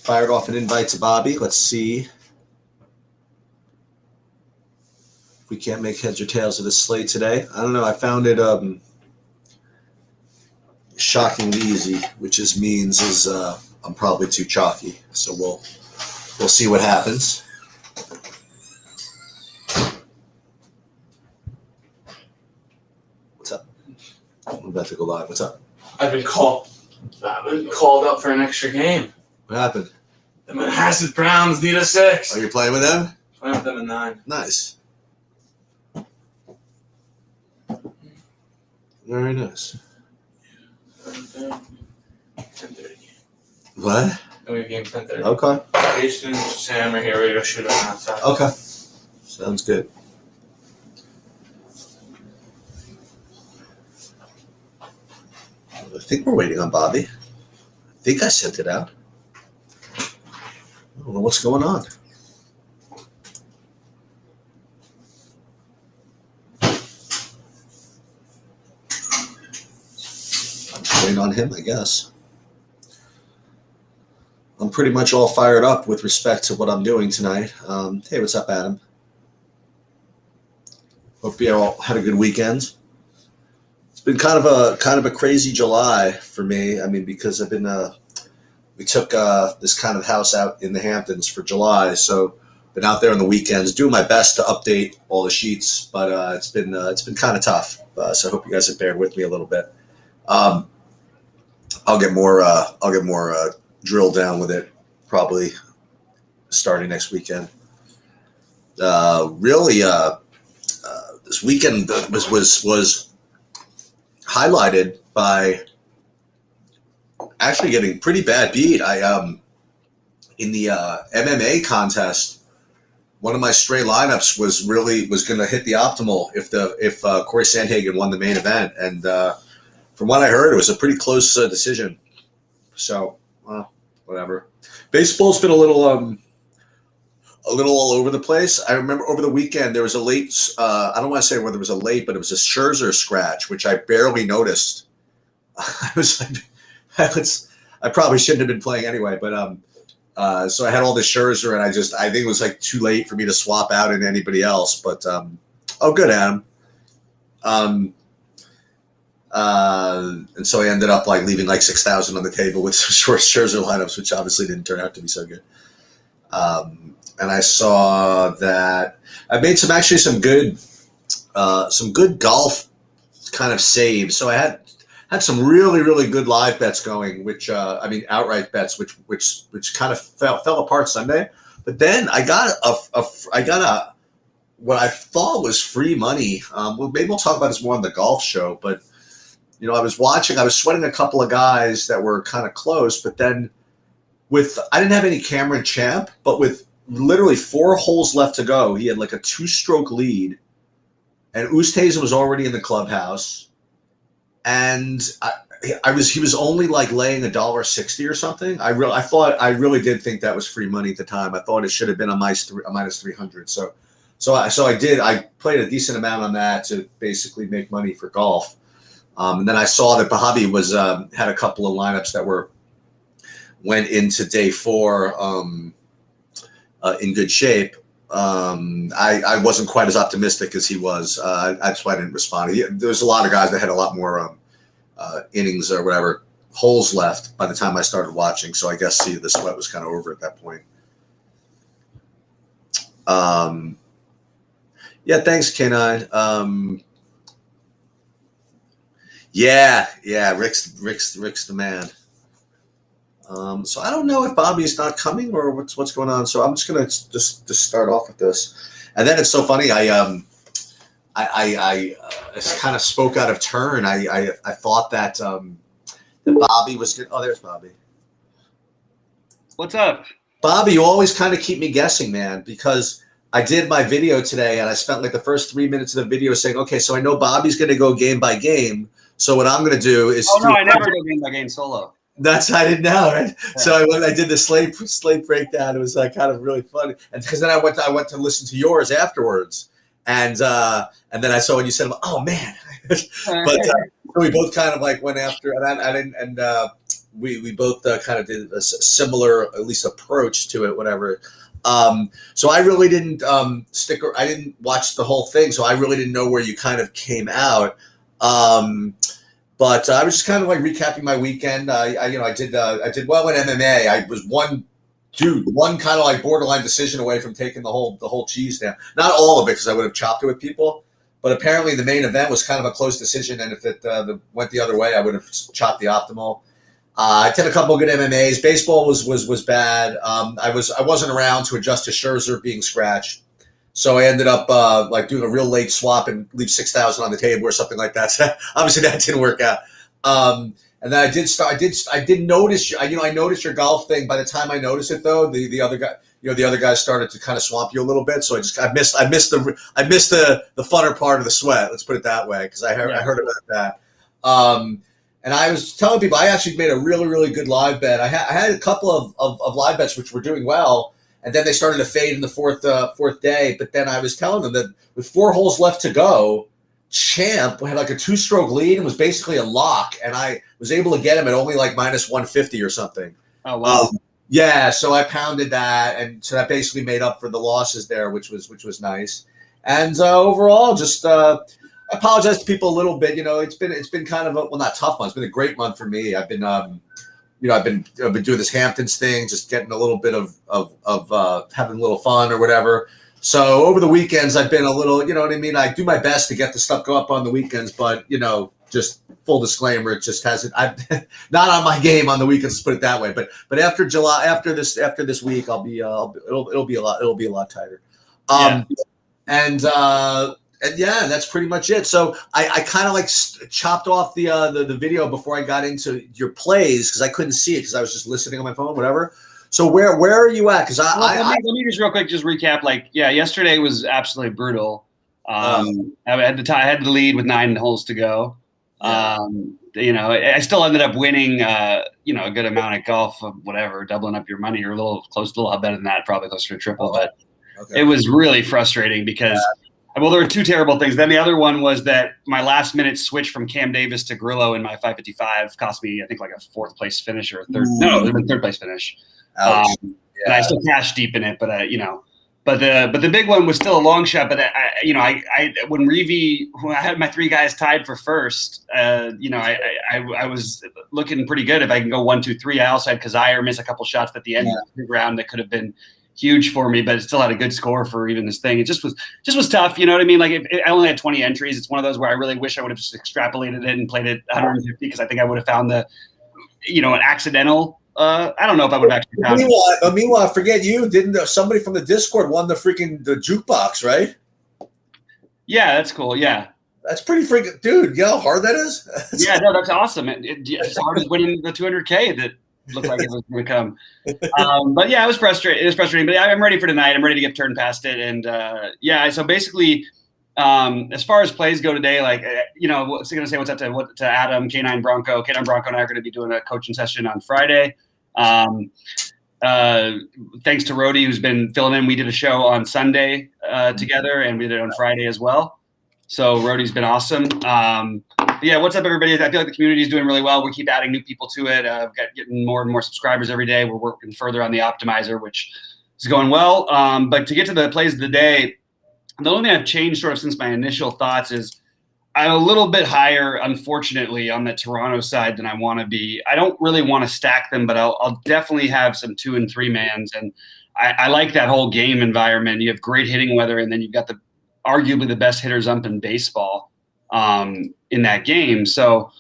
fired off an invite to Bobby. Let's see if we can't make heads or tails of this slate today. I don't know. I found it shockingly easy, which means I'm probably too chalky. So we'll see what happens. What's up? I'm about to go live. What's up? I've been called up for an extra game. What happened? The Manhasset Browns need a 6. Are you playing with them? Playing with them at 9. Nice. Very nice. 10:30. What? We have game 10:30. Okay. Jason, Sam are here. Ready to shoot on outside. Okay. Sounds good. I think we're waiting on Bobby. I think I sent it out. I don't know what's going on. I'm just waiting on him, I guess. I'm pretty much all fired up with respect to what I'm doing tonight. Hey, what's up, Adam? Hope you all had a good weekend. It's been kind of a crazy July for me. I mean, because I've been we took this kind of house out in the Hamptons for July, so been out there on the weekends, doing my best to update all the sheets, but it's been kind of tough. So I hope you guys have bared with me a little bit. I'll get more drilled down with it probably starting next weekend. Really, this weekend was highlighted by actually getting pretty bad beat. In the MMA contest, one of my stray lineups was going to hit the optimal if Corey Sandhagen won the main event, and from what I heard, it was a pretty close decision. So, whatever. Baseball's been a little all over the place. I remember over the weekend there was a late. I don't want to say whether it was a late, but it was a Scherzer scratch, which I barely noticed. I was like, I probably shouldn't have been playing anyway, but so I had all this Scherzer, and I think it was like too late for me to swap out into anybody else. But good, Adam. And so I ended up like leaving like 6,000 on the table with some short Scherzer lineups, which obviously didn't turn out to be so good. And I saw that I made some good golf kind of saves. So I had some really, really good live bets going, which outright bets, which kind of fell apart Sunday. But then I got a what I thought was free money. Well, maybe we'll talk about this more on the golf show. But I was sweating a couple of guys that were kind of close. But then I didn't have any Cameron Champ, but with literally 4 holes left to go, he had like a 2-stroke lead, and Oosthuizen was already in the clubhouse, and he was only like laying $1.60 or something. I really did think that was free money at the time. I thought it should have been a minus 300. So I played a decent amount on that to basically make money for golf. And then I saw that Bobby had a couple of lineups that went into day 4 in good shape. I wasn't quite as optimistic as he was. That's why I didn't respond. There was a lot of guys that had a lot more innings or whatever holes left by the time I started watching. So I guess the sweat was kind of over at that point. Yeah, thanks, K9. Yeah, Rick's the man. So I don't know if Bobby's not coming or what's going on. So I'm just gonna just start off with this, and then it's so funny. I kind of spoke out of turn. I thought that Bobby was good. Oh, there's Bobby. What's up, Bobby? You always kind of keep me guessing, man, because I did my video today, and I spent like the first 3 minutes of the video saying, okay, so I know Bobby's gonna go game by game. So what I'm gonna do is I never go game by game solo. I didn't know, right? Yeah. So I did the slate breakdown. It was like kind of really funny, and because then I went to listen to yours afterwards, and then I saw when you said, "Oh man," but we both kind of like went after, and I didn't, and we both kind of did a similar, at least approach to it, whatever. So I really didn't I didn't watch the whole thing, so I really didn't know where you kind of came out. But I was just kind of like recapping my weekend. I did well in MMA. I was one kind of like borderline decision away from taking the whole cheese down. Not all of it, because I would have chopped it with people. But apparently the main event was kind of a close decision, and if it went the other way, I would have chopped the optimal. I did a couple of good MMAs. Baseball was bad. I wasn't around to adjust to Scherzer being scratched, so I ended up like doing a real late swap and leave 6,000 on the table or something like that. So obviously that didn't work out. And then I did notice. I noticed your golf thing. By the time I noticed it, though, the other guy. The other guys started to kind of swamp you a little bit, so I missed the funner part of the sweat. Let's put it that way, because I heard about that. And I was telling people I actually made a really, really good live bet. I had a couple of live bets which were doing well, and then they started to fade in the fourth day. But then I was telling them that with 4 holes left to go, Champ had like a 2-stroke lead and was basically a lock, and I was able to get him at only like minus 150 or something. Oh wow. Yeah, so I pounded that, and so that basically made up for the losses there, which was nice. And overall, just I apologize to people a little bit. It's been kind of not tough month. It's been a great month for me. I've been I've been doing this Hamptons thing, just getting a little bit of having a little fun or whatever. So over the weekends, I've been a little, you know what I mean? I do my best to get the stuff go up on the weekends, but just full disclaimer, it just hasn't. I'm not on my game on the weekends. Let's put it that way. But after this week, it'll be a lot tighter. And yeah, that's pretty much it. So I kind of like chopped off the video before I got into your plays, because I couldn't see it because I was just listening on my phone, whatever. So where are you at? Because let me just real quick just recap. Like, yeah, yesterday was absolutely brutal. I had the lead with 9 holes to go. I still ended up winning, a good amount at golf, whatever, doubling up your money, or a little better than that, probably closer to triple. But It was really frustrating because, well, there were 2 terrible things. Then the other one was that my last minute switch from Cam Davis to Grillo in my 555 cost me, I think, like a 4th place finish or a third. No, it was a 3rd place finish. And I still cashed deep in it, but But the big one was still a long shot. But when I had my 3 guys tied for first, I was looking pretty good. If I can go 1, 2, 3, I also had Kazire miss a couple shots at the end of the round that could have been huge for me, but it still had a good score for even this thing. It just was tough. You know what I mean? Like, if I only had 20 entries, it's one of those where I really wish I would have just extrapolated it and played it 150, because I think I would have found an accidental. I don't know if I would have actually found it. Meanwhile, forget you. Didn't somebody from the Discord won the jukebox, right? Yeah, that's cool. Yeah. That's pretty freaking, dude. You know how hard that is? Yeah, no, that's awesome. It's hard as winning the 200K that looked like it was going to come. But yeah, it was frustrating. But I'm ready for tonight. I'm ready to get turned past it. And so basically, as far as plays go today, like, what's going to say what's up to Adam, K9 Bronco. K9 Bronco and I are going to be doing a coaching session on Friday. Thanks to Rody, who's been filling in. We did a show on Sunday together, and we did it on Friday as well. So Rody's been awesome. Yeah, what's up, everybody? I feel like the community is doing really well. We keep adding new people to it. Getting more and more subscribers every day. We're working further on the optimizer, which is going well. But to get to the plays of the day, the only thing I've changed sort of since my initial thoughts is I'm a little bit higher, unfortunately, on the Toronto side than I want to be. I don't really want to stack them, but I'll definitely have some 2 and 3 mans. And I like that whole game environment. You have great hitting weather, and then you've got arguably the best hitters up in baseball in that game. So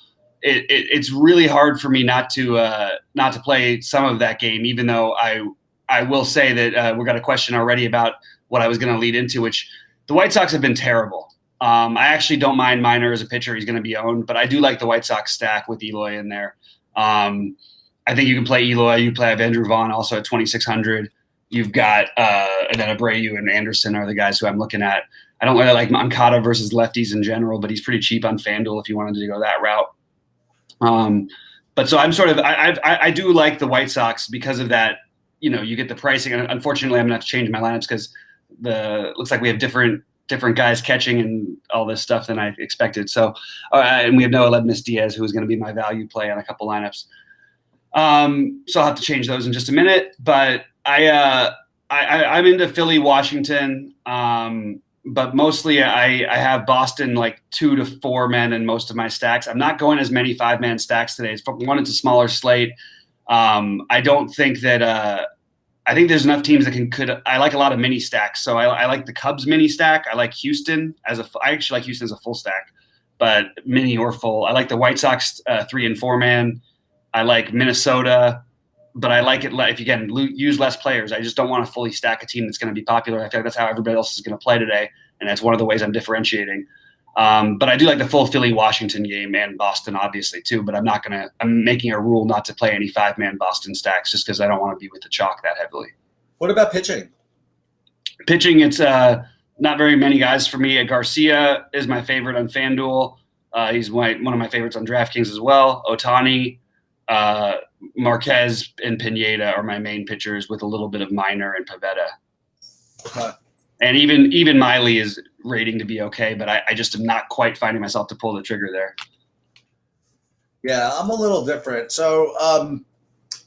it's really hard for me not to play some of that game, even though I will say that we got a question already about what I was going to lead into, which the White Sox have been terrible. I actually don't mind Minor as a pitcher. He's going to be owned, but I do like the White Sox stack with Eloy in there. I think you can play Eloy. You have Andrew Vaughn also at 2,600. You've got and then Abreu and Anderson are the guys who I'm looking at. I don't really like Moncada versus lefties in general, but he's pretty cheap on FanDuel if you wanted to go that route. But so I'm sort of I do like the White Sox because of that. You get the pricing. And unfortunately, I'm going to have to change my lineups because looks like we have different guys catching and all this stuff than I expected. So, and we have no Aledmus Diaz, who is going to be my value play on a couple lineups. So I'll have to change those in just a minute. But I'm into Philly, Washington. But mostly I have Boston like 2 to 4 men in most of my stacks. I'm not going as many 5-man stacks today. One, it's a smaller slate. I don't think that I think there's enough teams that could. I like a lot of mini stacks. So I like the Cubs mini stack. I like Houston I actually like Houston as a full stack, but mini or full. I like the White Sox 3 and 4 man. I like Minnesota, but I like it if you can use less players. I just don't want to fully stack a team that's going to be popular. I feel like that's how everybody else is going to play today, and that's one of the ways I'm differentiating. But I do like the full Philly Washington game and Boston obviously too, but I'm making a rule not to play any 5-man Boston stacks just because I don't want to be with the chalk that heavily. What about pitching? Pitching, it's not very many guys for me. Garcia is my favorite on FanDuel. He's one of my favorites on DraftKings as well. Ohtani, Marquez, and Pineda are my main pitchers with a little bit of Minor and Pivetta. And even Miley is rating to be okay, but I just am not quite finding myself to pull the trigger there. Yeah, I'm a little different. So I'm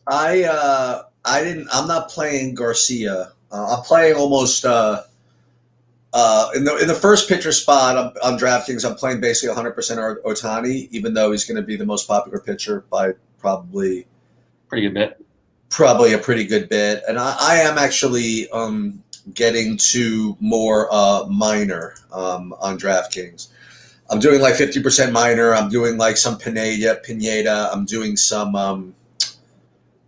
not playing Garcia. I'm playing almost in the first pitcher spot on DraftKings. I'm playing basically 100% Ohtani, even though he's going to be the most popular pitcher by probably a pretty good bit. And I am actually getting to more Minor on DraftKings. I'm doing like 50% Minor. I'm doing like some Pineda. I'm doing some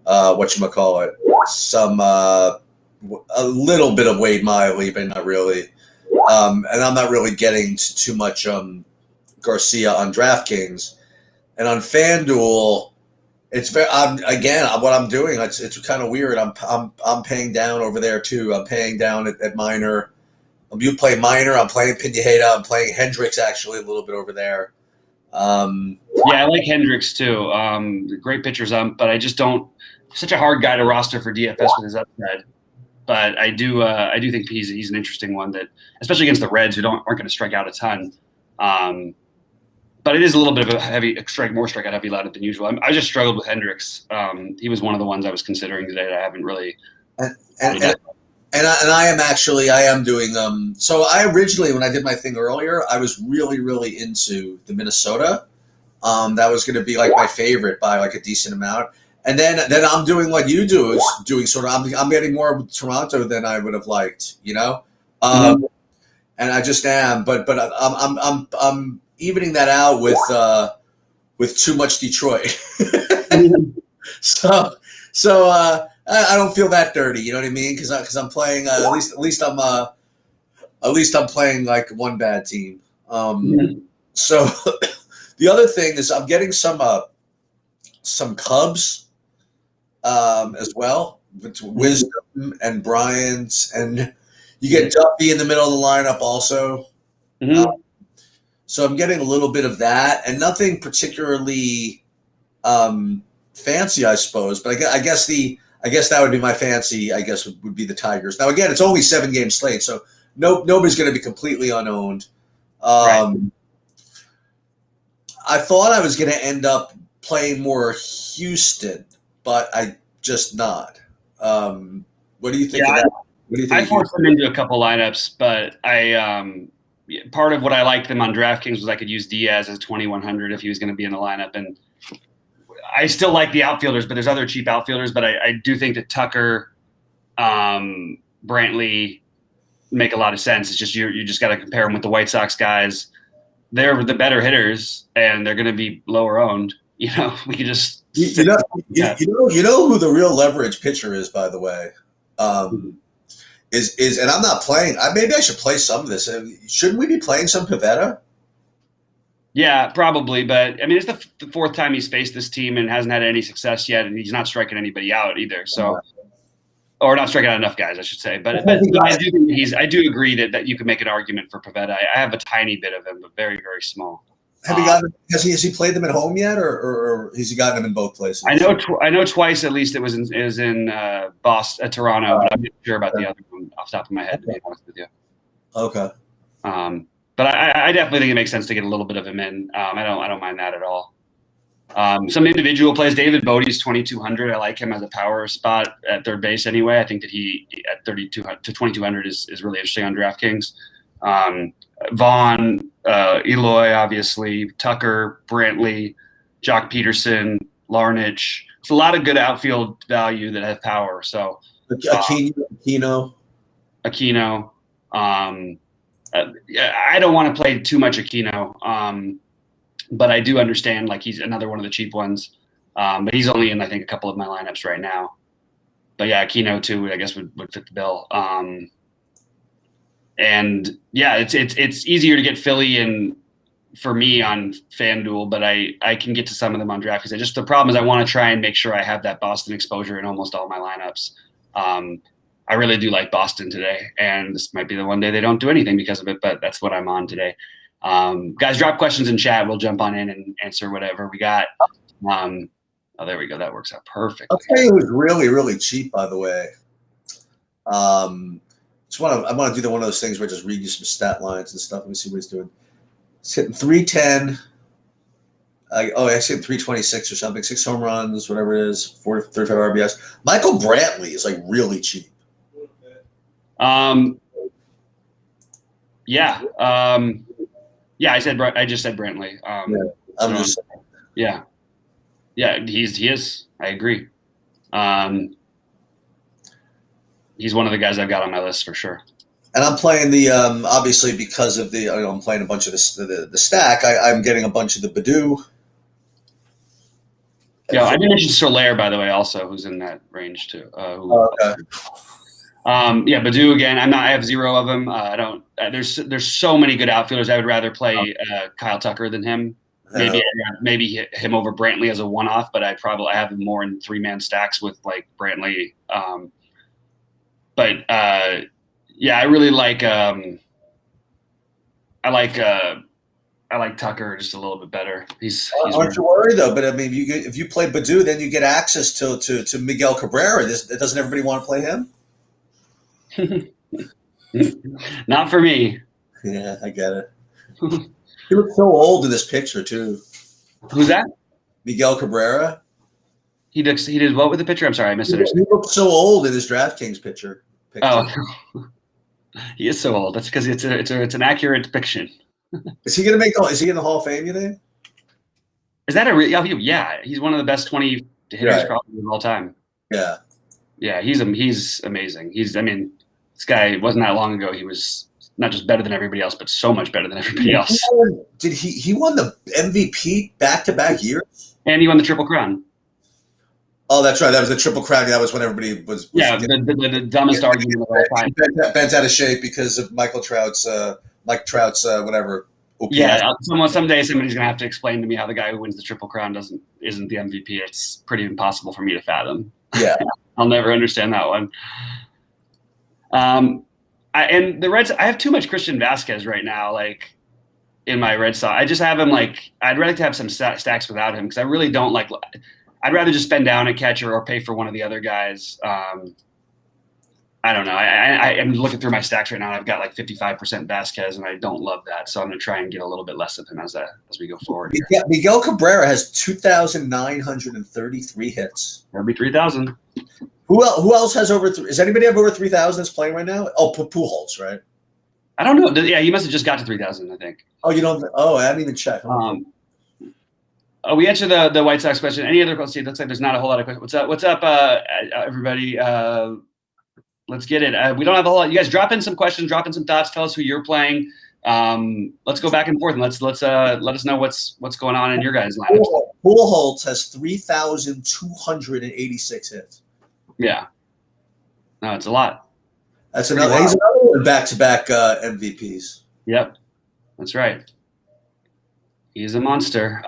whatchamacallit, some a little bit of Wade Miley, but not really. And I'm not really getting too much Garcia on DraftKings. And on FanDuel, it's very what I'm doing. It's kind of weird. I'm paying down over there too. I'm paying down at Minor. You play Minor. I'm playing Pineda. I'm playing Hendricks actually a little bit over there. Yeah, I like Hendricks too. Great pitchers, but I just don't. Such a hard guy to roster for DFS with his upside. But I do think he's an interesting one that, especially against the Reds, who aren't going to strike out a ton. But it is a little bit of a more strikeout heavy lineup than usual. I just struggled with Hendricks. He was one of the ones I was considering today that I haven't really. And I am doing. So I originally, when I did my thing earlier, I was really, really into the Minnesota. That was going to be like my favorite by like a decent amount. And then I'm doing what you do, is doing sort of. I'm getting more of Toronto than I would have liked, and I just am. But I'm evening that out with too much Detroit. So I don't feel that dirty. You know what I mean? Because I'm playing at least I'm playing like one bad team. So the other thing is I'm getting some Cubs. As well, with Wisdom and Bryant, and you get Duffy in the middle of the lineup also. So I'm getting a little bit of that, and nothing particularly fancy, I suppose. But I guess that would be my fancy. I guess would be the Tigers. Now again, it's only 7-game slate, so nobody's going to be completely unowned. Right. I thought I was going to end up playing more Houston, but I just not. What do you think of that? What do you think? I forced them into a couple lineups, but part of what I liked them on DraftKings was I could use Diaz as 2,100 if he was going to be in the lineup. And I still like the outfielders, but there's other cheap outfielders. But I do think that Tucker, Brantley make a lot of sense. It's just you just got to compare them with the White Sox guys. They're the better hitters, and they're going to be lower owned. We could just you know who the real leverage pitcher is, by the way, is and I'm not playing. Maybe I should play some of this. Shouldn't we be playing some Pivetta? Yeah, probably. But I mean, it's the fourth time he's faced this team and hasn't had any success yet, and he's not striking anybody out either. So, or not striking out enough guys, I should say. But I do think I do agree that you can make an argument for Pivetta. I have a tiny bit of him, but very, very small. Have you gotten? Has he played them at home yet, or has he gotten them in both places? I know twice at least. It was in Boston, Toronto, but I'm not sure about the other one off the top of my head. To be honest with you. Okay. But I definitely think it makes sense to get a little bit of him in. I don't mind that at all. Some individual plays. David Bodie's 2,200. I like him as a power spot at third base anyway. I think that he at 3,200 to 2,200 is really interesting on DraftKings. Vaughn, Eloy, obviously, Tucker, Brantley, Jock Peterson, Larnach. It's a lot of good outfield value that have power. So Aquino. I don't want to play too much Aquino, but I do understand like he's another one of the cheap ones. But he's only in I think a couple of my lineups right now. But yeah, Aquino too, I guess would fit the bill. And yeah, it's easier to get Philly in for me on FanDuel, but I can get to some of them on DraftKings. The problem is I want to try and make sure I have that Boston exposure in almost all my lineups. I really do like Boston today, and this might be the one day they don't do anything because of it, but that's what I'm on today. Guys, drop questions in chat. We'll jump on in and answer whatever we got. Oh, there we go. That works out perfect. I'll tell you who's really, really cheap, by the way. I want to do one of those things where I just read you some stat lines and stuff. Let me see what he's doing. He's hitting 310. I see him 326 or something. 6 home runs, whatever it is. 35 RBS. Michael Brantley is like really cheap. Yeah. I just said Brantley. Yeah. He is. I agree. He's one of the guys I've got on my list for sure. And I'm playing the obviously because of the I'm playing a bunch of the stack. I'm getting a bunch of the Badu. Yeah, I did mention Soler, by the way, also who's in that range too. Okay. Badu again. I have 0 of them. I don't. There's so many good outfielders. I would rather play Kyle Tucker than him. Maybe him over Brantley as a one-off, but I have him more in 3-man stacks with like Brantley. I really like. I like Tucker just a little bit better. He's aren't you worried though? But I mean, if you play Badu, then you get access to Miguel Cabrera. Doesn't everybody want to play him? Not for me. Yeah, I get it. He looks so old in this picture too. Who's that? Miguel Cabrera. He did what with the picture? I'm sorry, I missed it. He looks so old in his DraftKings picture. Oh, he is so old. That's because it's an accurate depiction. Is he gonna Is he in the Hall of Fame? You think? Is that yeah? He's one of the best 20 hitters probably of all time. Yeah. Yeah, he's amazing. This guy wasn't that long ago. He was not just better than everybody else, but so much better than everybody else. Did he won the MVP back-to-back years? And he won the Triple Crown. Oh, that's right. That was the Triple Crown. That was when everybody was the dumbest argument of all time. Bent out of shape because of Mike Trout's whatever. OPS. Yeah, someday somebody's gonna have to explain to me how the guy who wins the Triple Crown isn't the MVP. It's pretty impossible for me to fathom. Yeah, I'll never understand that one. And the Reds, I have too much Christian Vasquez right now, like in my Red Sox. I just have him like I'd rather to have some stacks without him because I really don't like. I'd rather just spend down a catcher or pay for one of the other guys. I don't know. I am looking through my stacks right now, and I've got like 55% Vasquez, and I don't love that. So I'm going to try and get a little bit less of him as we go forward. Miguel Cabrera has 2,933 hits. That'll be 3,000. Who else has over? Does anybody have over 3,000 that's playing right now? Oh, Pujols, right? I don't know. Yeah, he must have just got to 3,000, I think. Oh, you don't? Oh, I didn't even check. We answered the White Sox question. Any other questions? It looks like there's not a whole lot of questions. What's up, everybody? Let's get it. We don't have a whole lot. You guys drop in some questions, drop in some thoughts. Tell us who you're playing. Let's go back and forth and let's let us know what's going on in your guys' lineups. Pujols has 3,286 hits. Yeah. No, it's a lot. He's another one back-to-back MVPs. Yep. That's right. He's a monster.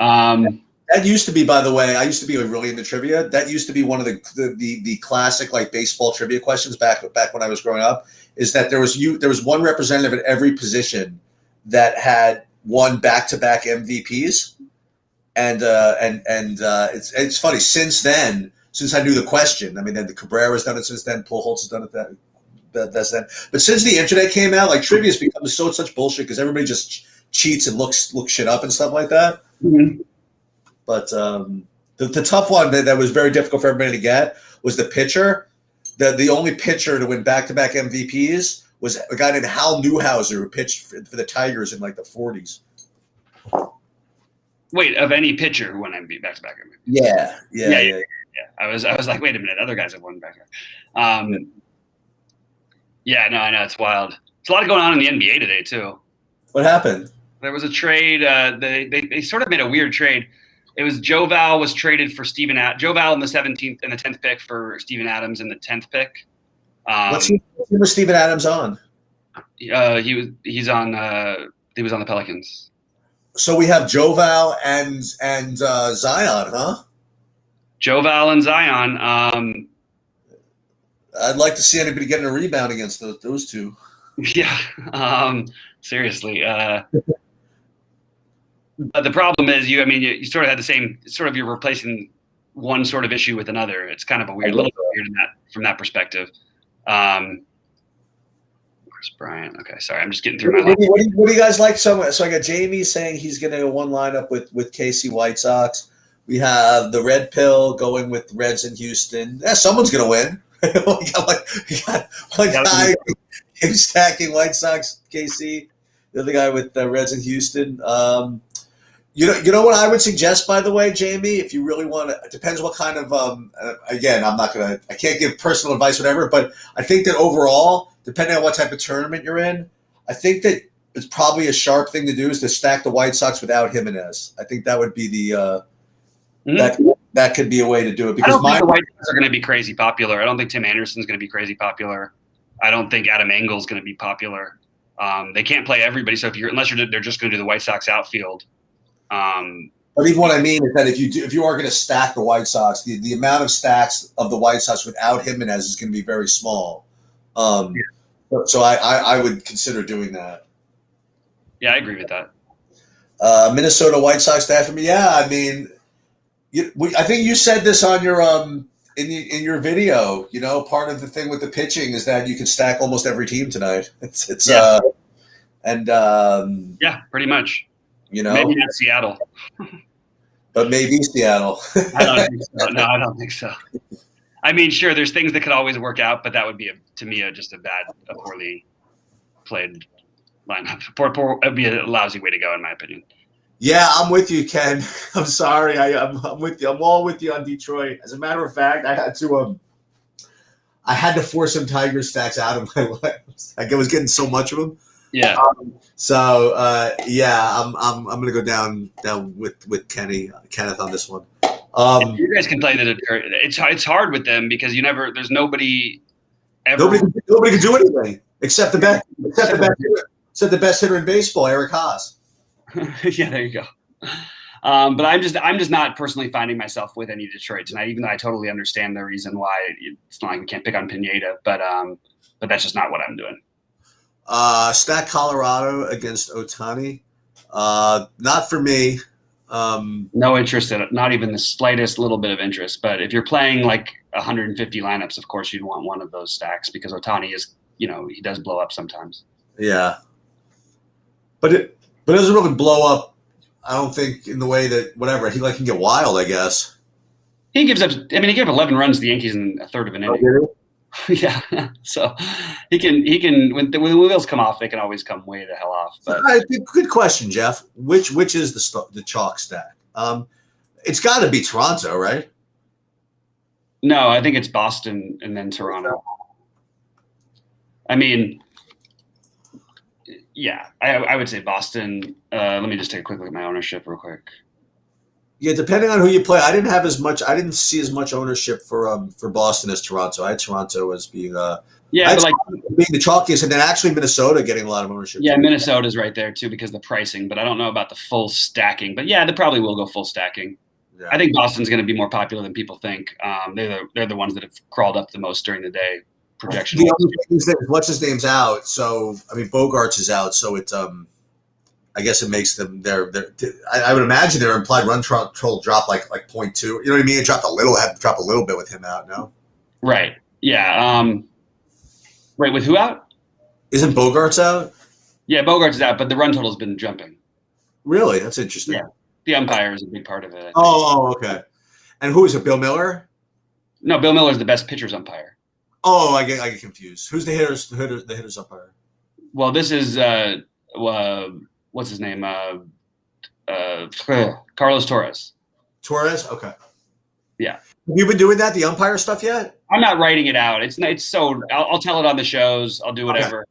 That used to be, by the way, I used to be really into trivia. That used to be one of the classic like baseball trivia questions back when I was growing up. Is that there was one representative at every position that had won back-to-back MVPs, and it's funny. Since then, since I knew the question, I mean, then the Cabrera's done it since then. Pujols has done it that's then. But since the internet came out, like trivia has become such bullshit because everybody just cheats and looks shit up and stuff like that. Mm-hmm. But the tough one that was very difficult for everybody to get was the pitcher. The only pitcher to win back-to-back MVPs was a guy named Hal Newhouser who pitched for the Tigers in like the 40s. Wait, of any pitcher who won MVP back-to-back MVP? Yeah. I was like, wait a minute, other guys have won back-to-back. Yeah, no, I know, it's wild. There's a lot going on in the NBA today too. What happened? There was a trade. They sort of made a weird trade. It was Joe Val was traded for Joe Val in the 17th and the 10th pick for Steven Adams in the 10th pick. What team was Steven Adams on? He was on the Pelicans. So we have Joe Val and Zion, huh? Joe Val and Zion. I'd like to see anybody getting a rebound against those two. Yeah. Seriously. But the problem is you sort of had the same sort of, you're replacing one sort of issue with another. It's kind of a little bit weird from that perspective. Where's Bryant? Okay, sorry, I'm just getting through my. What do you guys like? So I got Jamie saying he's going to go one lineup with KC White Sox. We have the Red Pill going with Reds in Houston. Yeah, someone's going to win. we got one guy stacking White Sox KC. The other guy with the Reds in Houston. You know what I would suggest, by the way, Jamie, if you really want to, it depends what kind of, again, I can't give personal advice, whatever, but I think that overall, depending on what type of tournament you're in, I think that it's probably a sharp thing to do is to stack the White Sox without Jimenez. I think that would be that could be a way to do it. Because I don't think the White Sox are going to be crazy popular. I don't think Tim Anderson's going to be crazy popular. I don't think Adam Engel's going to be popular. They can't play everybody, so unless they're just going to do the White Sox outfield. But even what I mean is that if you are going to stack the White Sox, the amount of stacks of the White Sox without Jimenez is going to be very small. So I would consider doing that. Yeah, I agree with that. Minnesota White Sox staff for me. Yeah, I mean, I think you said this on your in your video. You know, part of the thing with the pitching is that you can stack almost every team tonight. Yeah, pretty much. You know, maybe not Seattle, but maybe Seattle. I don't think so. No, I don't think so. I mean, sure, there's things that could always work out, but that would be to me just a poorly played lineup. It'd be a lousy way to go, in my opinion. Yeah, I'm with you, Ken. I'm sorry. I'm with you. I'm all with you on Detroit. As a matter of fact, I had to force some Tiger stacks out of my life. Like I was getting so much of them. Yeah. I'm gonna go down with Kenneth on this one. You guys can play that. It's hard with them because there's nobody ever. Nobody can do anything except the best hitter in baseball, Eric Haas. Yeah, there you go. But I'm just not personally finding myself with any Detroit tonight, even though I totally understand the reason why. It's not like we can't pick on Pineda, but that's just not what I'm doing. Stack Colorado against Ohtani. Not for me. No interest in it. Not even the slightest little bit of interest. But if you're playing like 150 lineups, of course you'd want one of those stacks because Ohtani is, he does blow up sometimes. Yeah. But it doesn't really blow up, I don't think, in the way that whatever. He can get wild, I guess. He gave 11 runs to the Yankees in a third of an inning. Yeah, so he can when the wheels come off, they can always come way the hell off. But good question, Jeff. Which is the chalk stack? It's got to be Toronto, right? No, I think it's Boston and then Toronto. I mean, yeah, I would say Boston. Let me just take a quick look at my ownership real quick. Yeah, depending on who you play, I didn't see as much ownership for Boston as Toronto. I had Toronto as being being the chalkiest, and then actually Minnesota getting a lot of ownership. Yeah, Minnesota's right there too because of the pricing, but I don't know about the full stacking. But yeah, they probably will go full stacking. Yeah. I think Boston's going to be more popular than people think. They're the ones that have crawled up the most during the day. Projection. The only thing is that what's his name's out, so I mean Bogarts is out, so it's I guess it makes them I would imagine their implied run total drop like 0.2. You know what I mean? It dropped a little. Had to drop a little bit with him out. No. Right. Yeah. Wait, with who out? Isn't Bogarts out? Yeah, Bogarts is out, but the run total's been jumping. Really? That's interesting. Yeah. The umpire is a big part of it. I think. Okay. And who is it? Bill Miller? No, Bill Miller is the best pitcher's umpire. Oh, I get confused. Who's the hitters umpire? Well, this is what's his name? Carlos Torres. Torres? Okay. Yeah. Have you been doing the umpire stuff yet? I'm not writing it out. It's so I'll tell it on the shows. I'll do whatever.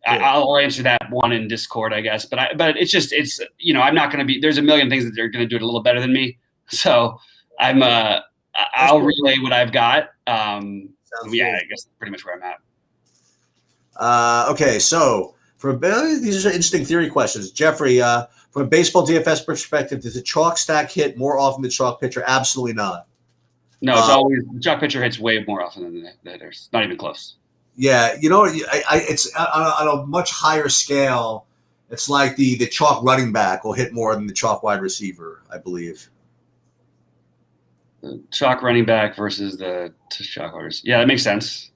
Okay. I'll answer that one in Discord, I guess. But it's I'm not going to be. There's a million things that they're going to do it a little better than me. So I'll relay what I've got. I guess that's pretty much where I'm at. Okay, so these are interesting theory questions. Jeffrey, from a baseball DFS perspective, does the chalk stack hit more often than the chalk pitcher? Absolutely not. No, it's always the chalk pitcher hits way more often than the hitters. Not even close. Yeah, it's on a much higher scale. It's like the chalk running back will hit more than the chalk wide receiver, I believe. The chalk running back versus the chalk wide. Yeah, that makes sense.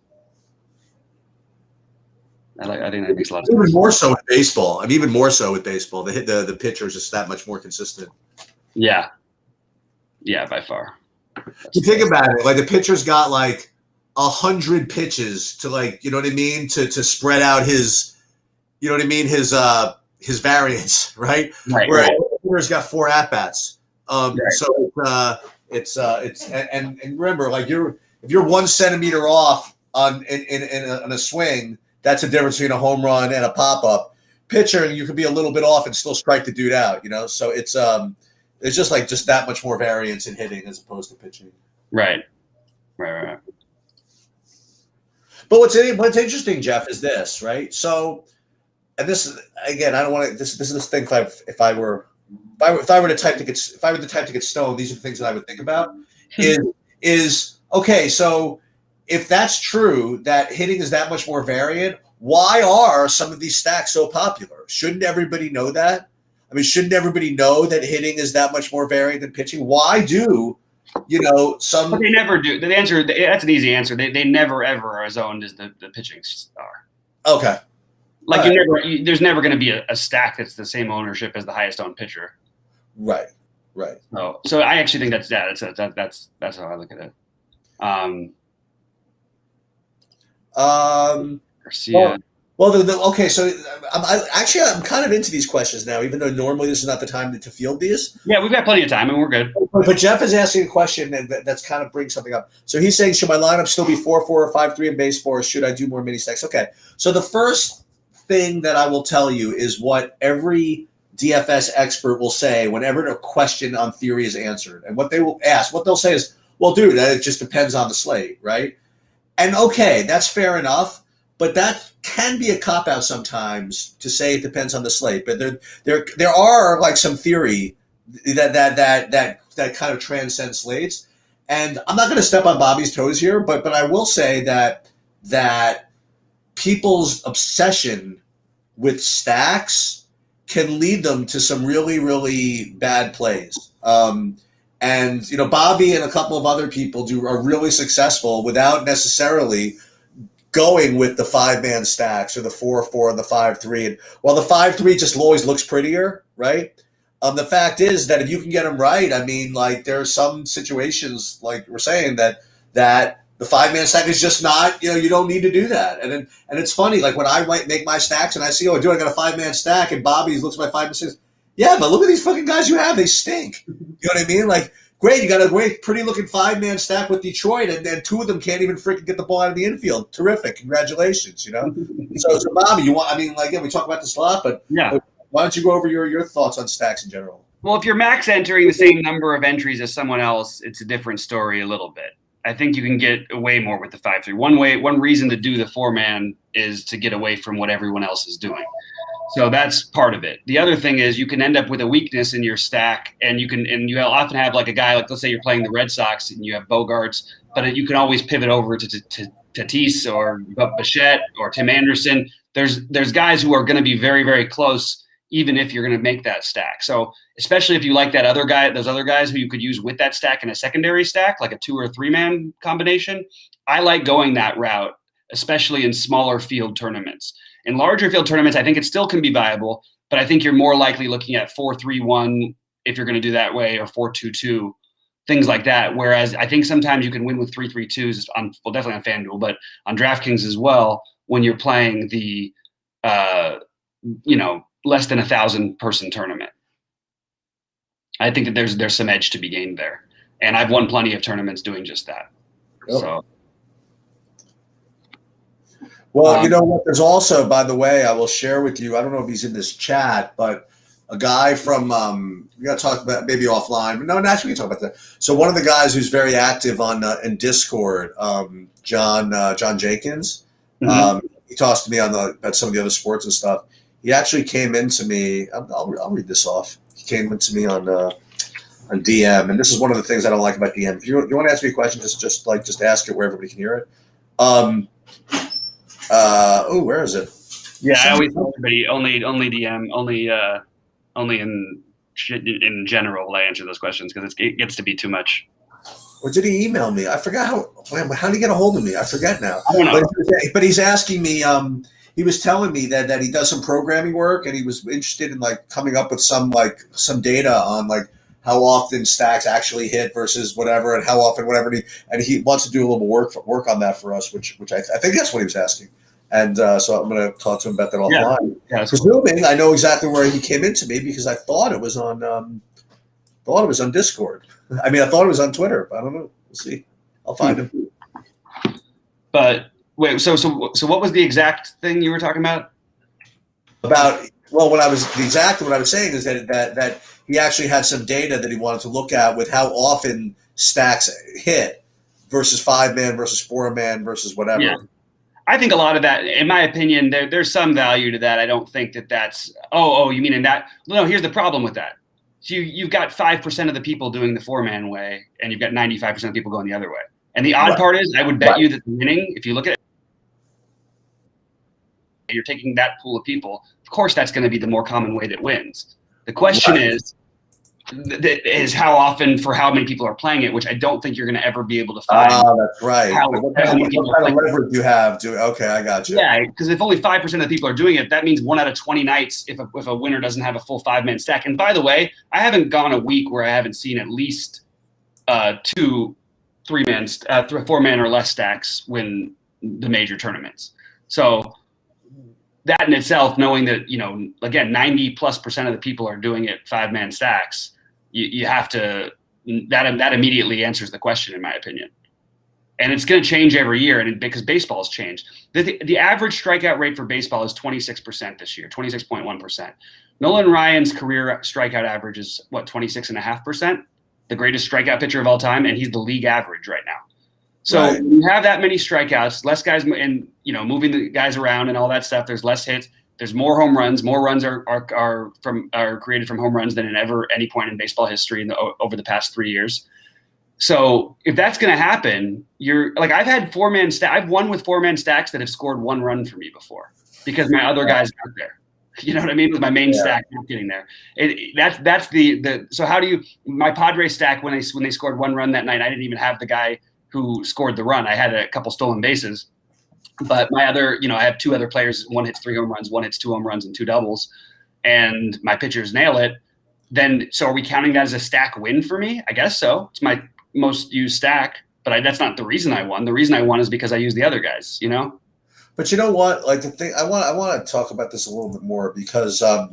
I think that makes a lot of sense. Even more so with baseball. Even more so with baseball. The pitcher is just that much more consistent. Yeah, by far. You think about it, like the pitcher's got like 100 pitches to to spread out his, his variance, right? Right. Where the pitcher's got 4 at-bats. Right. So it's and remember, like if you're 1 centimeter off on a swing, that's the difference between a home run and a pop-up. Pitcher, you could be a little bit off and still strike the dude out, So it's just that much more variance in hitting as opposed to pitching. Right. But what's interesting, Jeff, is this, right? So, and this is again, I don't want to. This is this thing. If I were the type to get stoned, these are the things that I would think about. is okay. So, if that's true, that hitting is that much more variant, why are some of these stacks so popular? Shouldn't everybody know that? I mean, shouldn't everybody know that hitting is that much more variant than pitching? Why do, some... But they never do. The answer, that's an easy answer. They never, ever are as owned as the pitching are. Okay. Like there's never going to be a stack that's the same ownership as the highest owned pitcher. Right. So I actually think that's how I look at it. Garcia. Okay. So I'm kind of into these questions now, even though normally this is not the time to field these. Yeah, we've got plenty of time and we're good. But Jeff is asking a question and that's kind of brings something up. So he's saying, should my lineup still be 4-4 or 5-3 in baseball, or should I do more mini stacks? Okay. So the first thing that I will tell you is what every DFS expert will say whenever a question on theory is answered. And what they will ask, what they'll say is, well, dude, it just depends on the slate, right? And okay, that's fair enough. But that can be a cop-out sometimes to say it depends on the slate. But there are like some theory that kind of transcends slates. And I'm not going to step on Bobby's toes here, but I will say that people's obsession with stacks can lead them to some really, really bad plays. And Bobby and a couple of other people are really successful without necessarily going with the 5-man stacks or the 4-4 and the 5-3. And while the 5-3 just always looks prettier, right? The fact is that if you can get them right, I mean, like there are some situations, like we're saying, that the 5-man stack is just not, you don't need to do that. And it's funny, like when I make my stacks and I see, I got a 5-man stack, and Bobby looks at my 5 and says, yeah, but look at these fucking guys you have. They stink. You know what I mean? Like, great, you got a great, pretty-looking 5-man stack with Detroit, and then 2 of them can't even freaking get the ball out of the infield. Terrific. Congratulations, So Bobby, we talk about this a lot, but yeah. Why don't you go over your thoughts on stacks in general? Well, if you're max entering the same number of entries as someone else, it's a different story a little bit. I think you can get away more with the 5-3. One reason to do the 4-man is to get away from what everyone else is doing. So that's part of it. The other thing is you can end up with a weakness in your stack, and you often have like a guy, like let's say you're playing the Red Sox and you have Bogarts, but you can always pivot over to Tatis or Bichette or Tim Anderson. There's guys who are going to be very, very close, even if you're going to make that stack. So especially if you like those other guys who you could use with that stack in a secondary stack, like a 2 or 3-man combination, I like going that route, especially in smaller field tournaments. In larger field tournaments, I think it still can be viable, but I think you're more likely looking at 4-3-1 if you're going to do that way, or 4-2-2, things like that. Whereas I think sometimes you can win with 3-3-2s on, well, definitely on FanDuel, but on DraftKings as well, when you're playing the, less than 1,000 person tournament. I think that there's some edge to be gained there. And I've won plenty of tournaments doing just that. Yep. So. Well, you know what? There's also, by the way, I will share with you, I don't know if he's in this chat, but a guy from, we got to talk about maybe offline, but no, naturally we can talk about that. So one of the guys who's very active on in Discord, John Jenkins, he talks to me about some of the other sports and stuff. He actually came into me, I'll read this off. He came into me on DM, and this is one of the things I don't like about DM. If you want to ask me a question, just ask it where everybody can hear it. Where is it? Yeah, I always tell everybody only DM, only in general will I answer those questions, because it gets to be too much. Or did he email me? I forgot how did he get a hold of me? I forget now. I don't know. But he's asking me. He was telling me that he does some programming work, and he was interested in like coming up with some data on like how often stacks actually hit versus whatever, and how often whatever. And he wants to do a little work on that for us, which I think that's what he was asking. And so I'm going to talk to him about that offline. Yeah, presuming I know exactly where he came into me, because I thought it was on Discord. I mean, I thought it was on Twitter, but I don't know. We'll see. I'll find him. But wait, so what was the exact thing you were talking about? What I was saying is that he actually had some data that he wanted to look at with how often stacks hit versus 5-man versus 4-man versus whatever. Yeah. I think a lot of that, in my opinion, there's some value to that. I don't think that's, you mean in that? No, here's the problem with that. So you've got 5% of the people doing the 4-man way, and you've got 95% of people going the other way. And the odd part is, I would bet you that the winning, if you look at it, you're taking that pool of people, of course that's going to be the more common way that wins. The question is how often, for how many people are playing it, which I don't think you're going to ever be able to find. Oh, that's right. What kind of leverage you have? Okay, I got you. Yeah, because if only 5% of the people are doing it, that means 1 out of 20 nights if a winner doesn't have a full 5-man stack. And by the way, I haven't gone a week where I haven't seen at least 2 3-man, 4-man or less stacks win the major tournaments. So that in itself, knowing that, again, 90+% of the people are doing it 5-man stacks, you have to, that immediately answers the question, in my opinion. And it's going to change every year, because baseball's changed. The average strikeout rate for baseball is 26% this year, 26.1%. Nolan Ryan's career strikeout average is 26.5%, the greatest strikeout pitcher of all time, and he's the league average right now. So when you have that many strikeouts, less guys, and moving the guys around and all that stuff, there's less hits. There's more home runs. More runs are created from home runs than in any point in baseball history over the past 3 years. So if that's going to happen, I've had 4-man stack. I've won with 4-man stacks that have scored 1 run for me before, because my other guys got there. You know what I mean? With my main stack not getting there. That's the. So how do you? My Padres stack, when they scored 1 run that night, I didn't even have the guy who scored the run. I had a couple stolen bases. But my other, I have 2 other players. One hits 3 home runs, one hits 2 home runs and 2 doubles, and my pitchers nail it. Then, so are we counting that as a stack win for me? I guess so. It's my most used stack, but that's not the reason I won. The reason I won is because I used the other guys. But you know what? Like, the thing, I want to talk about this a little bit more, because I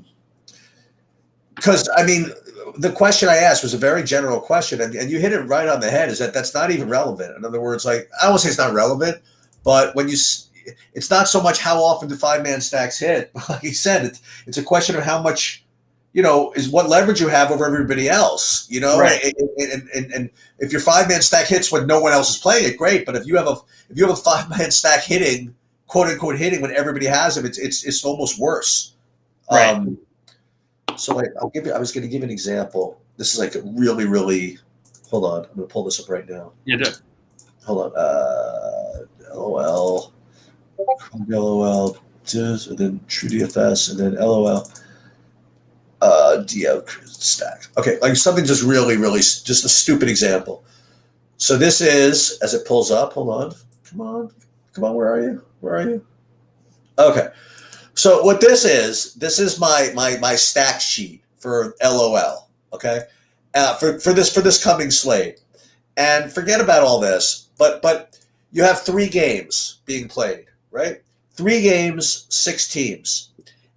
mean, the question I asked was a very general question, and you hit it right on the head. Is that's not even relevant? In other words, like, I won't say it's not relevant. But it's not so much how often do 5-man stacks hit. Like you said, it's a question of how much, is what leverage you have over everybody else. Right. And if your 5-man stack hits when no one else is playing it, great. But if you have a 5-man stack hitting, quote unquote hitting, when everybody has them, it's almost worse. Right. So like I was going to give an example. This is like a really, really. Hold on, I'm going to pull this up right now. You do. Hold on. LOL, LOL, and then TrueDFS, and then LOL, DL stack. Okay, like something just really, really, just a stupid example. So this is, as it pulls up, hold on, come on, where are you? Okay, so what this is my stack sheet for LOL. Okay, for this coming slate, and forget about all this. But you have 3 games being played, right? 3 games, 6 teams,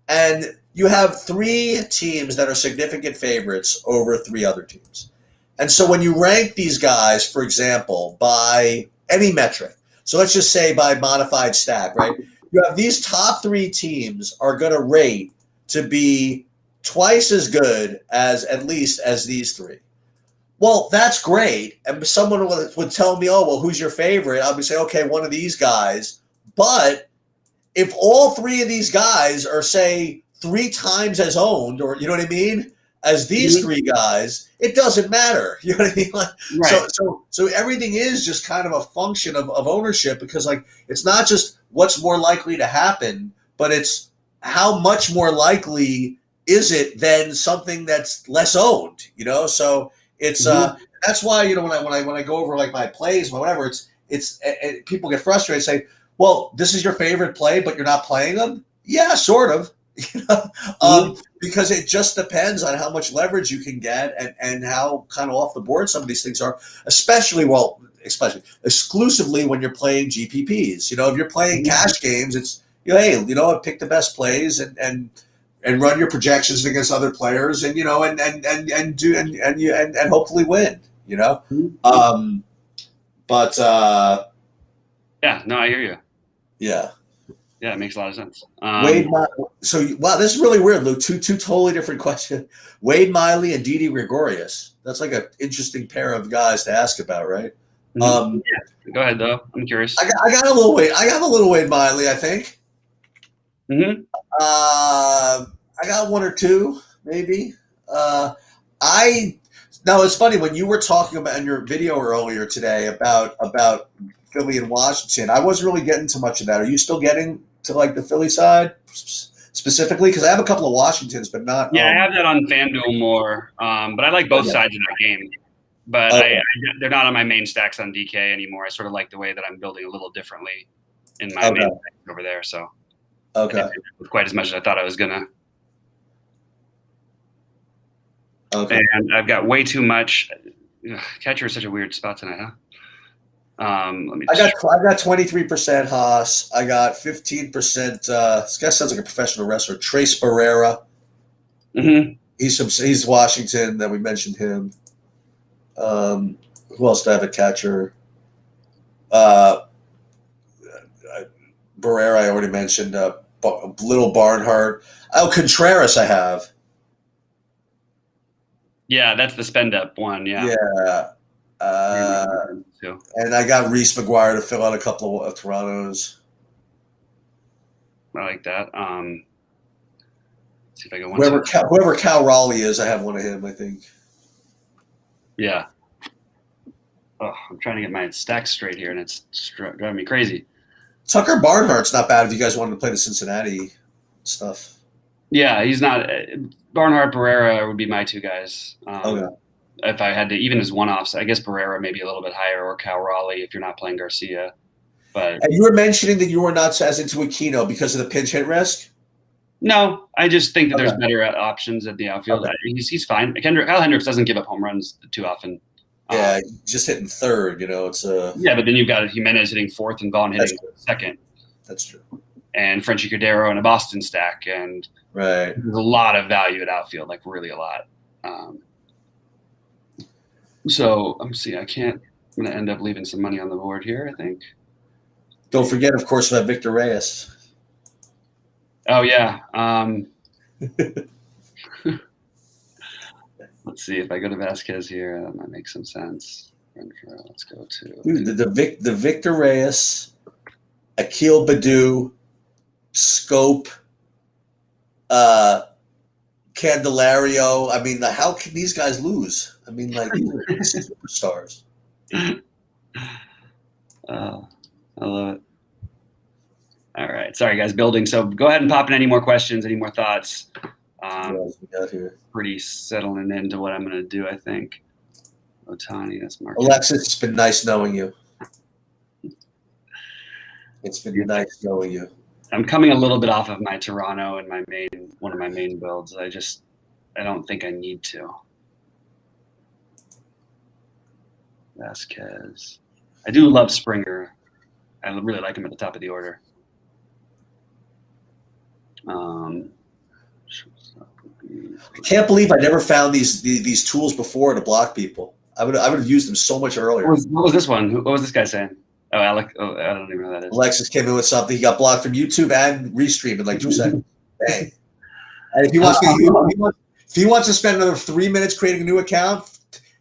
and you have 3 teams that are significant favorites over 3 other teams. And so when you rank these guys, for example, by any metric, so let's just say by modified stack, right? You have these top 3 teams are going to rate to be twice as good as at least as these 3. Well, that's great. And someone would tell me, oh, well, who's your favorite? I would say, okay, one of these guys. But if all 3 of these guys are, say, 3 times as owned, or you know what I mean, as these 3 guys, it doesn't matter. You know what I mean? Like, Right. so everything is just kind of a function of ownership, because like it's not just what's more likely to happen, but it's how much more likely is it than something that's less owned. You know, so it's that's why, you know, when I go over like my plays or whatever, it's people get frustrated, say, well, this is your favorite play, but you're not playing them. Yeah, sort of. You know, because it just depends on how much leverage you can get, and how kind of off the board some of these things are, especially exclusively when you're playing GPPs. You know, if you're playing cash games, it's, you know, hey, you know, pick the best plays and run your projections against other players, and you know, and hopefully win. You know, but Yeah, no, I hear you. yeah. Yeah, it makes a lot of sense. Wade, wow, this is really weird, Luke. Two totally different questions. Wade Miley and Didi Gregorius. That's like an interesting pair of guys to ask about, right? Yeah. Go ahead, though. I'm curious. I got a little Wade. I got a little Wade Miley, I think. I got 1 or 2, maybe. Now it's funny when you were talking about in your video earlier today about Philly and Washington. I wasn't really getting to much of that. Are you still getting to like the Philly side specifically? Because I have a couple of Washingtons, but not. Yeah, I have that on FanDuel more, but I like both sides of that game. But they're not on my main stacks on DK anymore. I sort of like the way that I'm building a little differently in my main stack over there. So I didn't end up with quite as much as I thought I was gonna. Okay. And I've got way too much. Catcher is such a weird spot tonight, huh? Let me. I got 23% Haas. I got 15%. This guy sounds like a professional wrestler. Trace Barrera. He's Washington. That we mentioned him. Who else do I have a catcher? Barrera, I already mentioned. Little Barnhart. Oh, Contreras, I have. Yeah, that's the spend up one. Yeah. Yeah. And I got Reese McGuire to fill out a couple of Toronto's. I like that. Let's see if I go whoever Cal Raleigh is, I have one of him, I think. Yeah. Oh, I'm trying to get my stacks straight here, and it's driving me crazy. Tucker Barnhart's not bad if you guys wanted to play the Cincinnati stuff. Yeah, he's not. Barnhart, Barrera would be my 2 guys. Okay. If I had to, even as one-offs, I guess Barrera maybe a little bit higher, or Cal Raleigh if you're not playing Garcia. But and you were mentioning that you were not as into Aquino because of the pinch hit risk? No, I just think that there's better options at the outfield. Okay. He's fine. Kyle Hendricks doesn't give up home runs too often. Yeah, just hitting third, you know. It's yeah, but then you've got Jimenez hitting fourth and Vaughn hitting second. That's true. And Frenchie Cordero in a Boston stack, and right, there's a lot of value at outfield, like really a lot. So I'm seeing. I'm going to end up leaving some money on the board here, I think. Don't forget, of course, about Victor Reyes. Oh yeah. Let's see if I go to Vasquez here. That might make some sense. Let's go to the Victor Reyes, Akil Baddoo, Scope, Candelario. I mean, how can these guys lose? I mean, like, these are superstars. I love it. All right. Sorry, guys, building. So go ahead and pop in any more questions, any more thoughts. Pretty settling into what I'm going to do, I think. Ohtani, that's Mark. Alexis, it's been nice knowing you. It's been nice knowing you. I'm coming a little bit off of my Toronto and one of my main builds. I don't think I need to. Vasquez. I do love Springer. I really like him at the top of the order. I can't believe I never found these tools before to block people. I would have used them so much earlier. What was this one? What was this guy saying? Oh, Alec. Oh, I don't even know who that is. Alexis came in with something. He got blocked from YouTube and Restream in like 2 seconds. Bang. And if he wants to spend another 3 minutes creating a new account,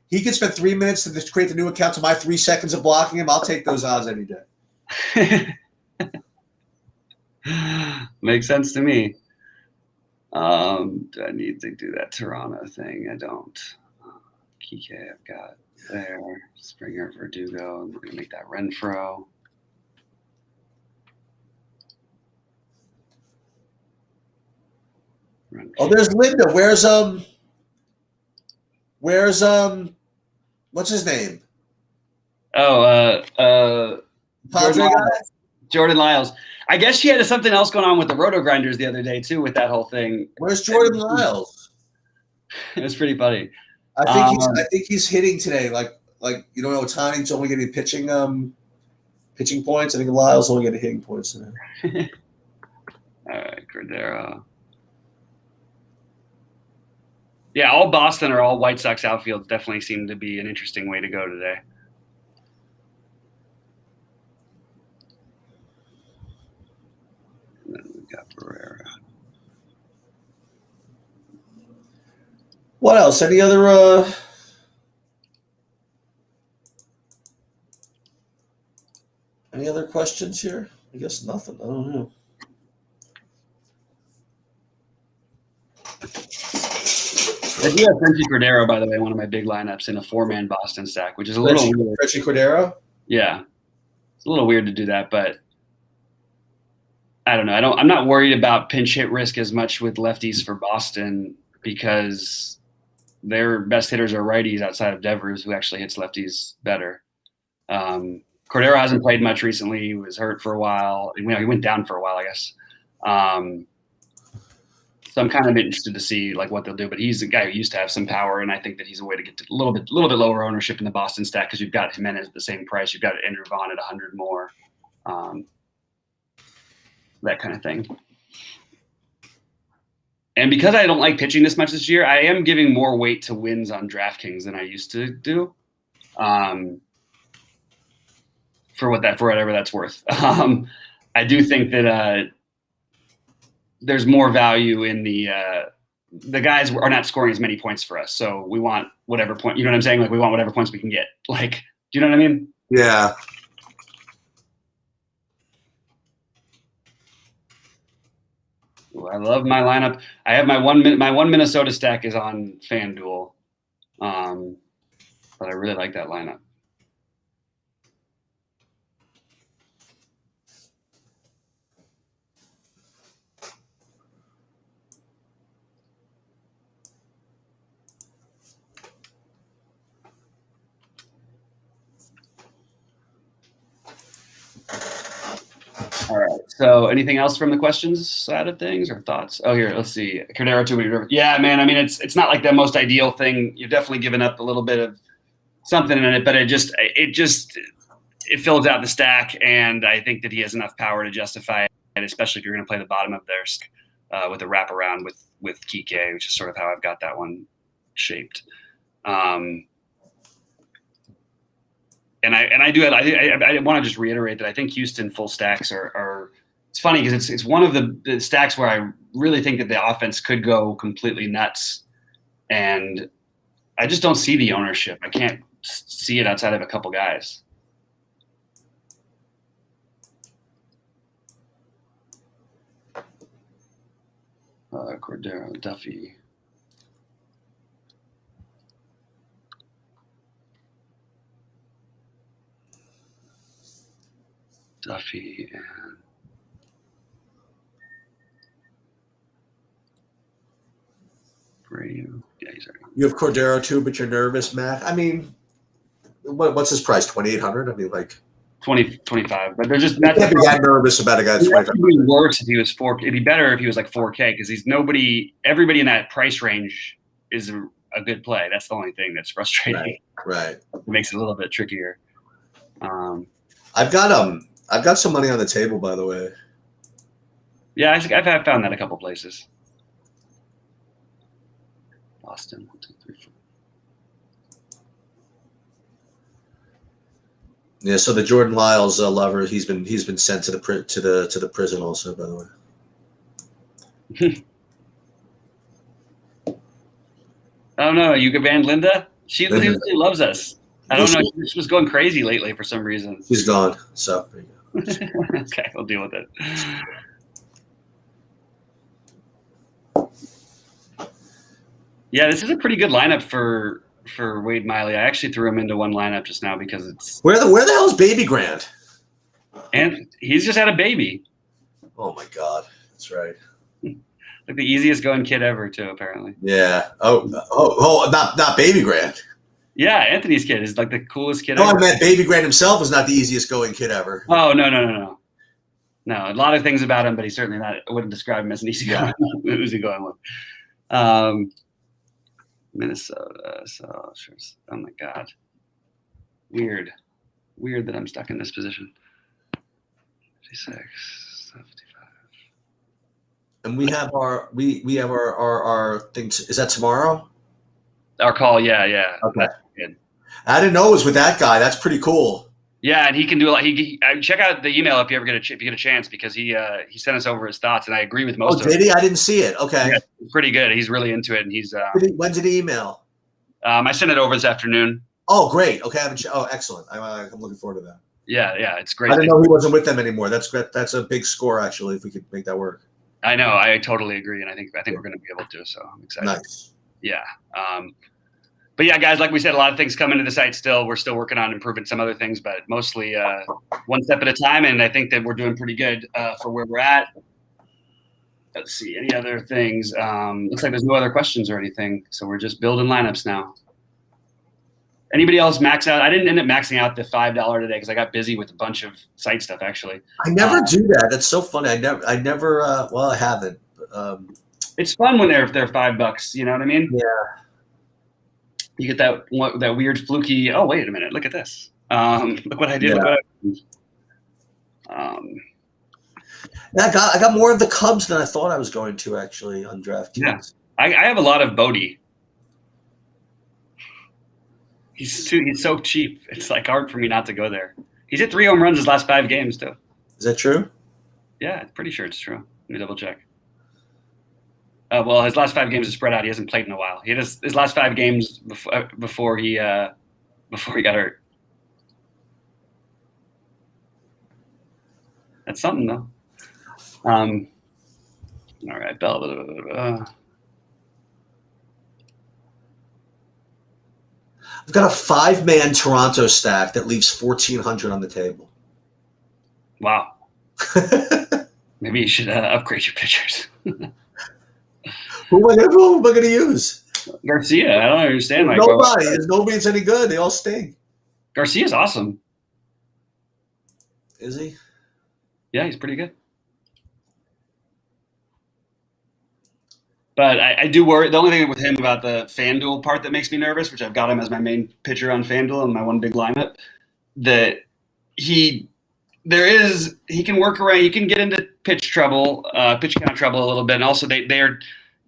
he could spend 3 minutes to just create the new account to my 3 seconds of blocking him. I'll take those odds any day. Makes sense to me. Do I need to do that Toronto thing? I don't. Kike I've got there. Springer, Verdugo. We're going to make that Renfro. Oh, there's Linda. Where's what's his name? Oh, Padre guy? Jordan Lyles. I guess she had something else going on with the Roto Grinders the other day too, with that whole thing. Where's Jordan Lyles? It was pretty funny. I think he's hitting today. Like Otani's only getting pitching points. I think Lyles only getting hitting points today. All right, Cordero. Yeah, all Boston or all White Sox outfields definitely seem to be an interesting way to go today. And then we've got Barrera. What else? Any other questions here? I guess nothing. I don't know. I do have Frenchy Cordero, by the way, one of my big lineups in a 4-man Boston stack, which is a little weird. Frenchy Cordero? Yeah. It's a little weird to do that, but I don't know. I'm not worried about pinch hit risk as much with lefties for Boston because their best hitters are righties outside of Devers, who actually hits lefties better. Cordero hasn't played much recently. He was hurt for a while. He went down for a while, I guess. So I'm kind of interested to see like what they'll do. But he's a guy who used to have some power, and I think that he's a way to get to a little bit lower ownership in the Boston stack because you've got Jimenez at the same price. You've got Andrew Vaughn at 100 more. That kind of thing. And because I don't like pitching this much this year, I am giving more weight to wins on DraftKings than I used to do. For whatever that's worth. I do think that there's more value in the guys are not scoring as many points for us. So we want whatever point, you know what I'm saying? Like we want whatever points we can get. Like, do you know what I mean? Yeah. Ooh, I love my lineup. I have my one Minnesota stack is on FanDuel. But I really like that lineup. All right. So anything else from the questions side of things or thoughts? Oh, here, let's see. Cordero too. Yeah, man. I mean, it's not like the most ideal thing. You've definitely given up a little bit of something in it, but it fills out the stack. And I think that he has enough power to justify it, especially if you're going to play the bottom of theirs with a wraparound with Kike, which is sort of how I've got that one shaped. And I want to just reiterate that I think Houston full stacks are it's funny because it's one of the stacks where I really think that the offense could go completely nuts, and I just don't see the ownership. I can't see it outside of a couple guys. Cordero, Duffy. Duffy and Brave. Yeah, he's already. You have Cordero too, but you're nervous, Matt. I mean, what's his price? 2,800. I mean, like 20, 25. But they're just you can't be that nervous about a guy that's 25. It'd be worse if he was 4K. It'd be better if he was like 4K because everybody in that price range is a good play. That's the only thing that's frustrating. Right. It makes it a little bit trickier. I've got some money on the table, by the way. Yeah, I've found that a couple places. Boston, 1, 2, 3, 4. Yeah, so the Jordan Lyles lover, he's been sent to the prison also, by the way. Oh no, you banned Linda? She Linda. loves us. I don't know. She was going crazy lately for some reason. She's gone. So there you go. Okay, we'll deal with it. Yeah, this is a pretty good lineup for Wade Miley. I actually threw him into one lineup just now because it's Where the hell is Baby Grant? and he's just had a baby. Oh my God, that's right. Like the easiest going kid ever, too, apparently. Yeah. Oh, not Baby Grant. Yeah, Anthony's kid is like the coolest kid No, ever. I meant Baby Grant himself was not the easiest going kid ever. Oh, no. No, a lot of things about him, but he's certainly not. I wouldn't describe him as an easygoing with. Minnesota. So, oh my God. Weird that I'm stuck in this position. 56, 75. And we have our thing. Is that tomorrow? Our call, yeah. Okay. Good. I didn't know it was with that guy. That's pretty cool. Yeah, and he can do a lot. Check out the email if you get a chance because he sent us over his thoughts, and I agree with most of did it. he? I didn't see it. Okay. Yeah, it's pretty good. He's really into it, and he's. When did he email? I sent it over this afternoon. Oh, great. Okay, excellent. I'm looking forward to that. Yeah, it's great. I didn't know he wasn't with them anymore. That's great. That's a big score, actually. If we could make that work. I know. I totally agree, and I think we're going to be able to. So I'm excited. Nice. Yeah. But yeah, guys, like we said, a lot of things come into the site still. We're still working on improving some other things, but mostly one step at a time. And I think that we're doing pretty good for where we're at. Let's see. Any other things? Looks like there's no other questions or anything. So we're just building lineups now. Anybody else max out? I didn't end up maxing out the $5 today because I got busy with a bunch of site stuff, actually. I never do that. That's so funny. I never, I haven't. It's fun when they're $5. You know what I mean? Yeah. You get that weird fluky. Oh, wait a minute! Look at this. Look what I did. Yeah. I got more of the Cubs than I thought I was going to actually on DraftKings. Yeah, I have a lot of Bodie. He's so cheap. It's like hard for me not to go there. He's hit 3 home runs his last 5 games too. Is that true? Yeah, I'm pretty sure it's true. Let me double check. Well, his last 5 games are spread out. He hasn't played in a while. He had his last 5 games before he got hurt. That's something though. All right, Bell. I've got a 5-man Toronto stack that leaves 1,400 on the table. Wow. Maybe you should upgrade your pitchers. Who am I going to use? Garcia. I don't understand. Nobody. There's nobody that's any good. They all stink. Garcia's awesome. Is he? Yeah, he's pretty good. But I do worry. The only thing with him about the FanDuel part that makes me nervous, which I've got him as my main pitcher on FanDuel and my one big lineup, that he can work around. He can get into pitch count trouble a little bit, and also they're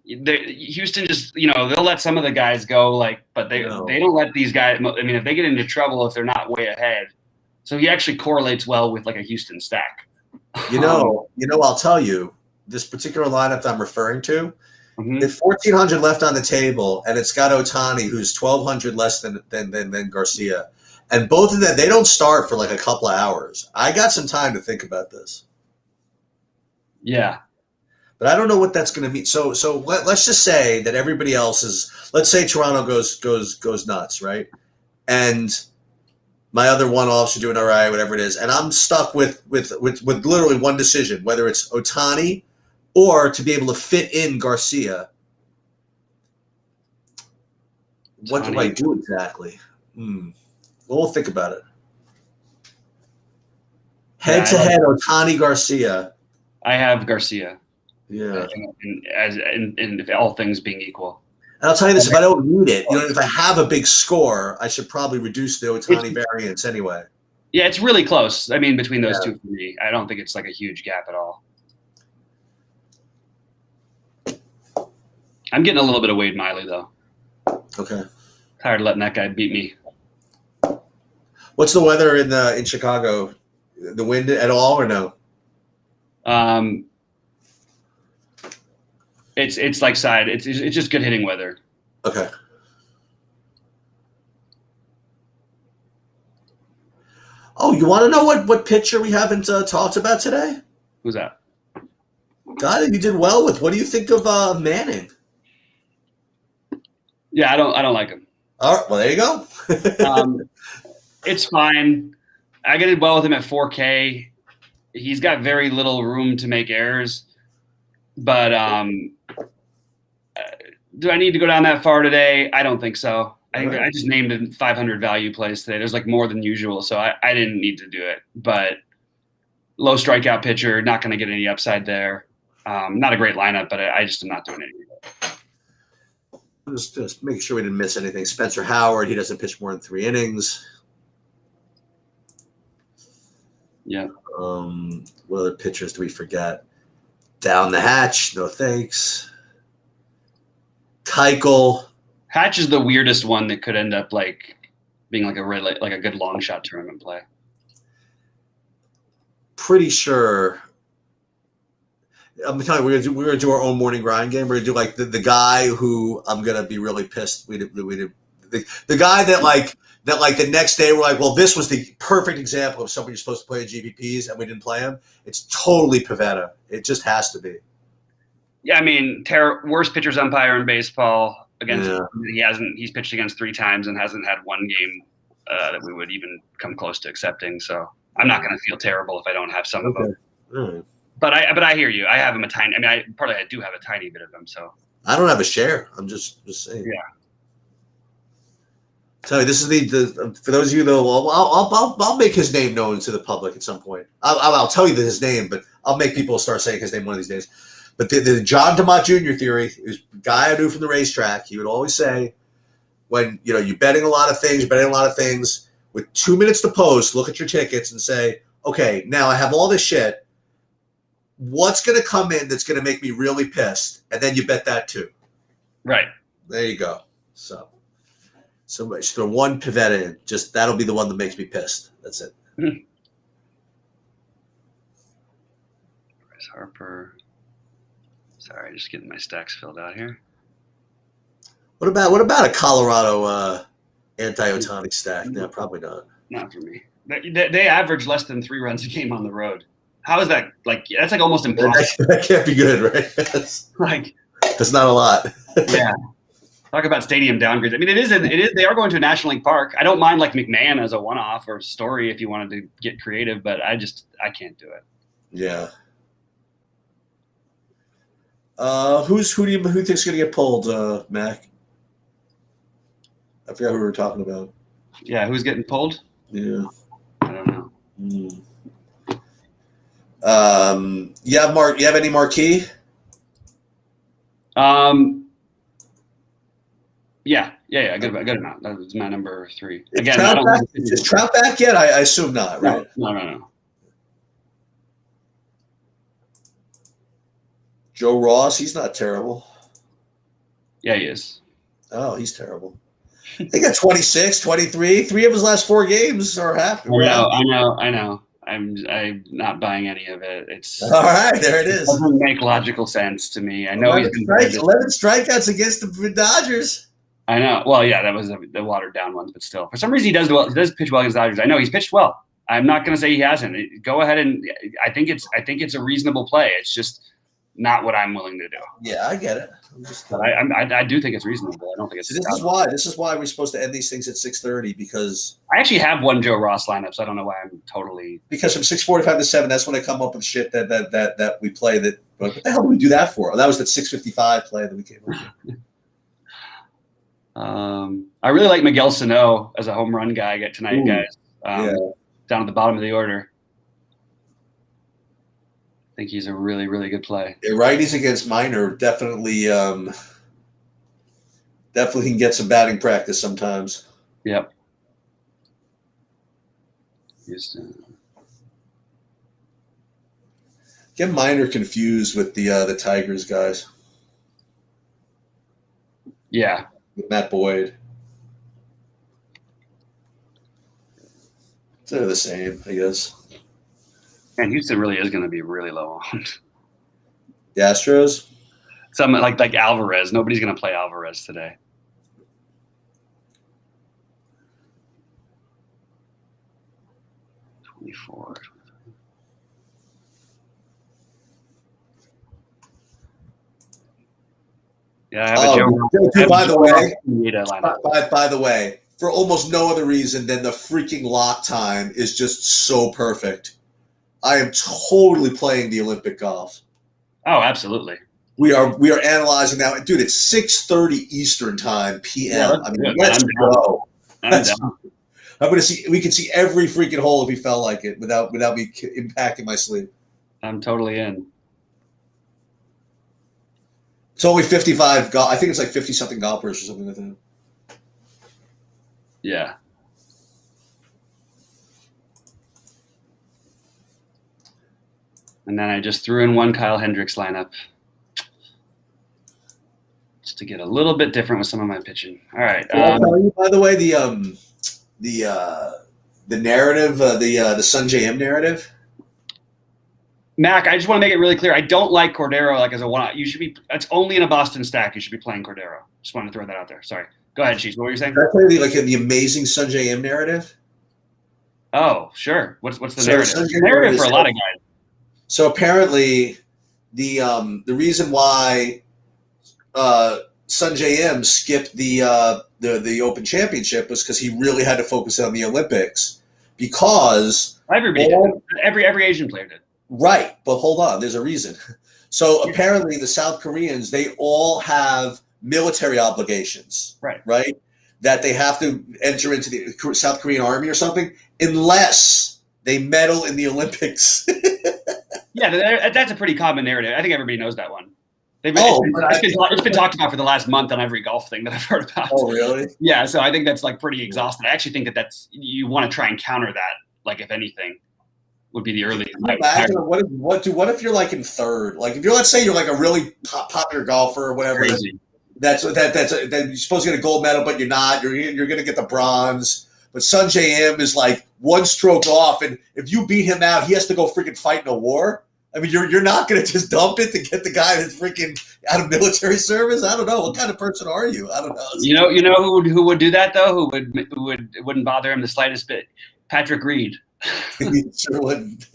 Houston just they'll let some of the guys go, but they don't let these guys. I mean, if they get into trouble, if they're not way ahead, so he actually correlates well with like a Houston stack. I'll tell you this particular lineup that I'm referring to. Mm-hmm. It's 1,400 left on the table, and it's got Ohtani, who's 1,200 less than Garcia, and both of them they don't start for like a couple of hours. I got some time to think about this. Yeah, but I don't know what that's going to mean. So let's just say that everybody else is. Let's say Toronto goes nuts, right? And my other one-offs are doing all right, whatever it is, and I'm stuck with literally one decision, whether it's Ohtani or to be able to fit in Garcia. What do I do exactly? Well, we'll think about it. Head-to-head, Ohtani Garcia. I have Garcia. Yeah. And if all things being equal. And I'll tell you this: if I don't need it, if I have a big score, I should probably reduce the Ohtani variance anyway. Yeah, it's really close. I mean, between those two for me, I don't think it's like a huge gap at all. I'm getting a little bit of Wade Miley though. Okay. Tired of letting that guy beat me. What's the weather in Chicago? The wind at all or no? It's like side. It's just good hitting weather. Okay. Oh, you want to know what pitcher we haven't talked about today? Who's that? Guy that you did well with. What do you think of Manning? Yeah, I don't like him. All right, well there you go. It's fine. I did well with him at 4K. He's got very little room to make errors, but do I need to go down that far today? I don't think so. I just named 500 value plays today. There's like more than usual, so I didn't need to do it. But low strikeout pitcher, not going to get any upside there. Not a great lineup, but I just am not doing anything. Just make sure we didn't miss anything. Spencer Howard, he doesn't pitch more than 3 innings. Yeah. What other pitchers do we forget? Down the hatch, no thanks. Keuchel. Hatch is the weirdest one that could end up like being like a good long shot tournament play. Pretty sure. I'm telling you, we're gonna do our own morning grind game. We're gonna do like the guy who I'm gonna be really pissed. The guy that the next day we're like, well, this was the perfect example of somebody you're supposed to play at GPPs and we didn't play him. It's totally Pivetta. It just has to be. Yeah, I mean, worst pitchers umpire in baseball against. Yeah. He's pitched against 3 times and hasn't had one game that we would even come close to accepting. So I'm not going to feel terrible if I don't have some of them. Right. But I hear you. I have him a tiny. I mean, I do have a tiny bit of them. So I don't have a share. I'm just saying. Yeah. So this is the for those of you though, I'll make his name known to the public at some point. I'll tell you his name, but I'll make people start saying his name one of these days. But the John DeMott Jr. theory is a guy I knew from the racetrack. He would always say, when you're betting a lot of things, with 2 minutes to post, look at your tickets and say, okay, now I have all this shit. What's going to come in that's going to make me really pissed? And then you bet that too. Right. There you go. So just throw one Pivetta in. Just that'll be the one that makes me pissed. That's it. Bryce Harper. Sorry, just getting my stacks filled out here. What about a Colorado anti-Ohtani stack? No, probably not. Not for me. They average less than 3 runs a game on the road. How is that? That's like almost impossible. That can't be good, right? That's not a lot. Yeah. Talk about stadium downgrades. I mean, it is. They are going to a National League park. I don't mind like McMahon as a one-off or Story if you wanted to get creative, but I can't do it. Yeah. Who think's gonna get pulled, Mac? I forgot who we were talking about. Yeah, who's getting pulled? Yeah. I don't know. You have any marquee? Yeah. Good amount. That was my number 3. Again, is Trout back yet? I assume not, right? No. Joe Ross, he's not terrible. Yeah, he is. Oh, he's terrible. They got 26, 23. 3 of his last 4 games are happy. I know. I'm not buying any of it. It's all right. There it is. It doesn't make logical sense to me. I know 11 strikeouts against the Dodgers. I know. Well, yeah, that was the watered down ones, but still, for some reason, he does well. He does pitch well against the Dodgers. I know he's pitched well. I'm not going to say he hasn't. Go ahead and I think it's a reasonable play. It's just not what I'm willing to do. Yeah, I get it. I do think it's reasonable. I don't think it's. So this is why we're supposed to end these things at 6:30 because I actually have one Joe Ross lineup, so I don't know why I'm totally. Because from 6:45 to 7, that's when I come up with shit that we play. That what the hell did we do that for? Oh, that was that 6:55 play that we came up with. I really like Miguel Sano as a home run guy tonight, guys. Down at the bottom of the order. I think he's a really, really good play. Yeah, righties against Minor definitely Definitely can get some batting practice sometimes. Yep. Houston. Get Minor confused with the Tigers guys. Yeah. With Matt Boyd. They're the same, I guess. And Houston really is going to be really low on. The Astros? Some like Alvarez. Nobody's going to play Alvarez today. '24. Yeah, I have a Joe. By the way, lineup. by the way, for almost no other reason than the freaking lock time is just so perfect. I am totally playing the Olympic golf. Oh, absolutely. We are analyzing now, dude. It's 6:30 Eastern time PM. Yeah, I mean, let's go. I'm down. I'm gonna see. We can see every freaking hole if we felt like it without me impacting my sleep. I'm totally in. It's only 55 golf. I think it's like 50 something golfers or something like that. Yeah. And then I just threw in one Kyle Hendricks lineup just to get a little bit different with some of my pitching. All right. Can I tell you, by the way, the narrative, the Sanjay M narrative. Mac, I just want to make it really clear. I don't like Cordero like as a one. You should be. It's only in a Boston stack. You should be playing Cordero. Just wanted to throw that out there. Sorry. Go ahead, Cheese. What were you saying? Can I tell you the amazing Sanjay M narrative? Oh, sure. What's the So narrative? Sanjay Narrative for a lot of is- guys. So apparently, the reason why Sanjay M skipped the Open Championship was because he really had to focus on the Olympics because Everybody did. Every Asian player did. right. But hold on, there's a reason. So apparently, the South Koreans, they all have military obligations, right? That they have to enter into the South Korean army or something unless they medal in the Olympics. Yeah, that's a pretty common narrative. I think everybody knows that one. It's It's been talked about for the last month on every golf thing that I've heard about. Oh, really? Yeah, so I think that's like pretty exhausted. I actually think that's you want to try and counter that. Like, if anything, would be the early. Imagine what if you're like in third? Like if let's say you're like a really popular golfer or whatever. Crazy. That you're supposed to get a gold medal, but you're not. You're going to get the bronze. But Sanjay M is like one stroke off, and if you beat him out, he has to go freaking fight in a war. I mean, you're not going to just dump it to get the guy that's freaking out of military service. I don't know. What kind of person are you? I don't know. You know who would do that though? Who wouldn't bother him the slightest bit? Patrick Reed. Sure wouldn't.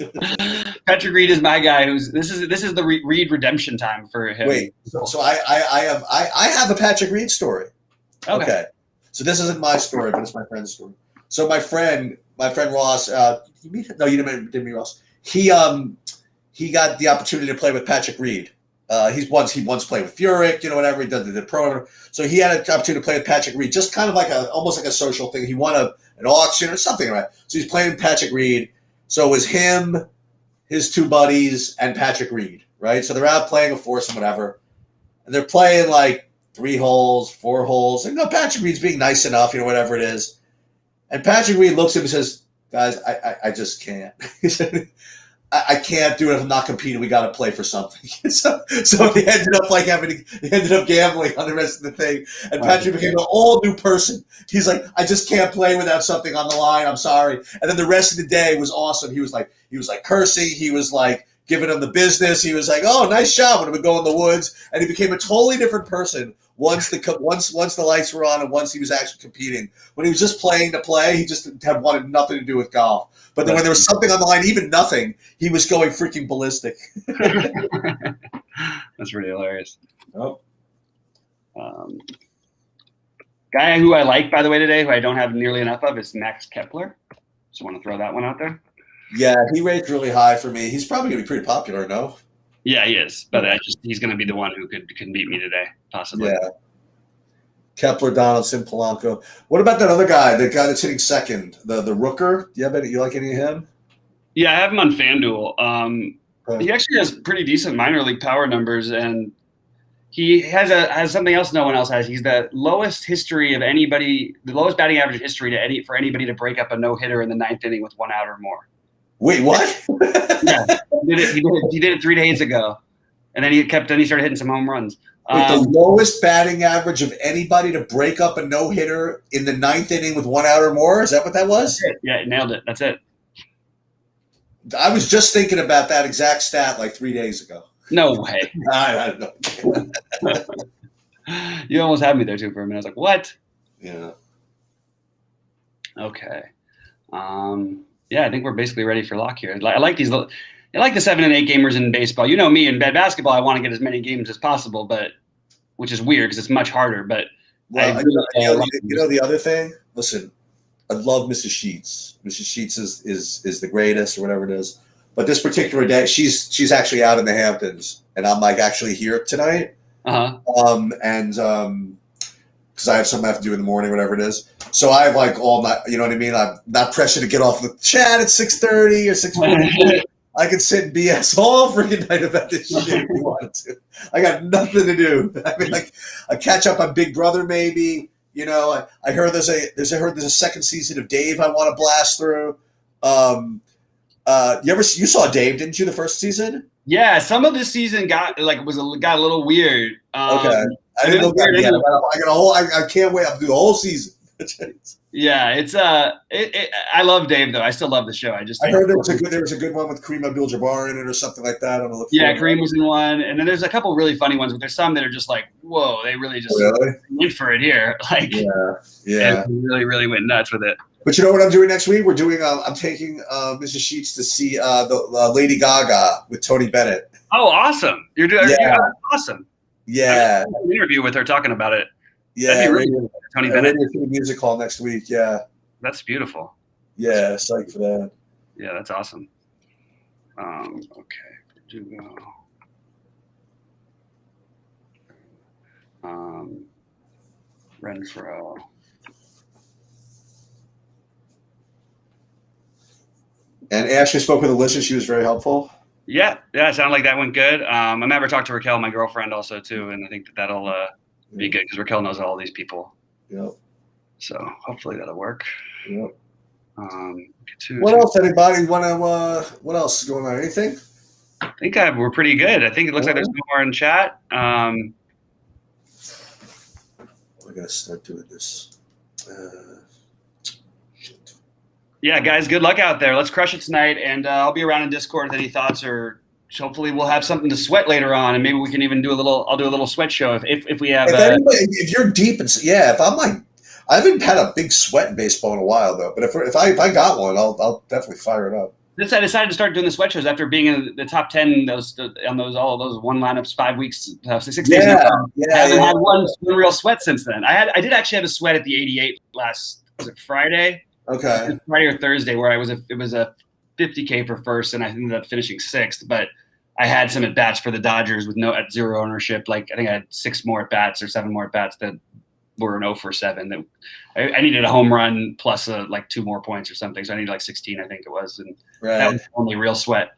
Patrick Reed is my guy. This is the Reed redemption time for him. Wait, so I have a Patrick Reed story. Okay. So this isn't my story, but it's my friend's story. So my friend Ross, did you meet him? No, you didn't meet Ross. He got the opportunity to play with Patrick Reed. He once played with Furyk, whatever. He did the pro. So he had an opportunity to play with Patrick Reed, just kind of like almost like a social thing. He won an auction or something, right? So he's playing Patrick Reed. So it was him, his two buddies, and Patrick Reed, right? So they're out playing a foursome, whatever, and they're playing like 3 holes, 4 holes, and Patrick Reed's being nice enough, whatever it is. And Patrick Reed looks at him and says, "Guys, I just can't." He said, I can't do it if I'm not competing. We got to play for something. so they ended up gambling on the rest of the thing, and Patrick became an all new person. He's like, I just can't play without something on the line. I'm sorry. And then the rest of the day was awesome. He was like cursing. He was like giving him the business. He was like, "Oh, nice shot," when we go in the woods, and he became a totally different person once the lights were on and once he was actually competing. When he was just playing to play, he just had wanted nothing to do with golf. But then when there was something on the line, even nothing, he was going freaking ballistic. That's pretty hilarious. Oh. Guy who I like, by the way, today, who I don't have nearly enough of, is Max Kepler. Just want to throw that one out there. Yeah, he rates really high for me. He's probably going to be pretty popular, no? Yeah, he is. But he's going to be the one who can beat me today, possibly. Yeah. Kepler, Donaldson, Polanco. What about that other guy, the guy that's hitting second, the Rooker? You like any of him? Yeah, I have him on FanDuel. He actually has pretty decent minor league power numbers, and He has something else no one else has. He's the lowest history of anybody, the lowest batting average history for anybody to break up a no-hitter in the 9th inning with 1 out or more. Wait, what? Yeah, he did it 3 days ago, and then he started hitting some home runs. Wait, the lowest batting average of anybody to break up a no-hitter in the 9th inning with 1 out or more? Is that what that was? Yeah, nailed it. That's it. I was just thinking about that exact stat like 3 days ago. No way. I don't know. You almost had me there too for a minute. I was like, what? Yeah. Okay. Yeah, I think we're basically ready for lock here. I like these. I like the 7 and 8 gamers in baseball. You know me, in bad basketball, I want to get as many games as possible, but which is weird because it's much harder. But well, you know the other thing. Listen, I love Mrs. Sheets. Mrs. Sheets is the greatest, or whatever it is. But this particular day, she's actually out in the Hamptons, and I'm like actually here tonight. And because I have something I have to do in the morning, whatever it is. So I have like all night. You know what I mean? I'm not pressured to get off the chat at 6:30 or 6:40. I could sit and BS all freaking night about this shit if you wanted to. I got nothing to do. I mean, like I catch up on Big Brother, maybe. You know, I heard there's a second season of Dave I want to blast through. You saw Dave, didn't you? The first season? Yeah, some of this season got a little weird. Okay, I didn't look at it yet. I can't wait. I'll do the whole season. Yeah, it's I love Dave though. I still love the show. I heard there was a good one with Kareem Abdul-Jabbar in it or something like that. I'm gonna look. Yeah, Kareem was in one, and then there's a couple really funny ones, but there's some that are just like, whoa, they really just went for it here. Like, yeah, really, really went nuts with it. But you know what I'm doing next week? We're doing. I'm taking Mrs. Sheets to see the Lady Gaga with Tony Bennett. Oh, awesome! You're doing awesome. Yeah, I had an interview with her talking about it. Yeah, Tony Bennett. Music Hall next week. Yeah, that's beautiful. Yeah, psyched for that. Yeah, that's awesome. Okay, Verdugo. Renfroe. And Ashley spoke with Alyssa. She was very helpful. Yeah, it sounded like that went good. I never talked to Raquel, my girlfriend, also too, and I think that'll be good because Raquel knows all these people. Yep. So hopefully that'll work. Yep. What else? Anybody want to? What else is going on? Anything? I think we're pretty good. I think it looks like there's no more in chat. We gotta start doing this. Yeah, guys, good luck out there. Let's crush it tonight, and I'll be around in Discord with any thoughts, or hopefully we'll have something to sweat later on, and maybe we can even I'll do a little sweat show if we have. If you're deep if I'm like, I haven't had a big sweat in baseball in a while though. But if I got one, I'll definitely fire it up. I decided to start doing the sweat shows after being in the top 10 all those one lineups 5 weeks, 6 days. I haven't had one real sweat since then. I did actually have a sweat at the 88 was it Friday? Okay. Friday or Thursday, where it was a 50K for first, and I ended up finishing 6th. But I had some at bats for the Dodgers with at 0 ownership. Like I think I had 6 more at bats or 7 more at bats that were an 0 for 7. That I needed a home run plus 2 more points or something. So I needed 16, I think it was, and that was the only real sweat.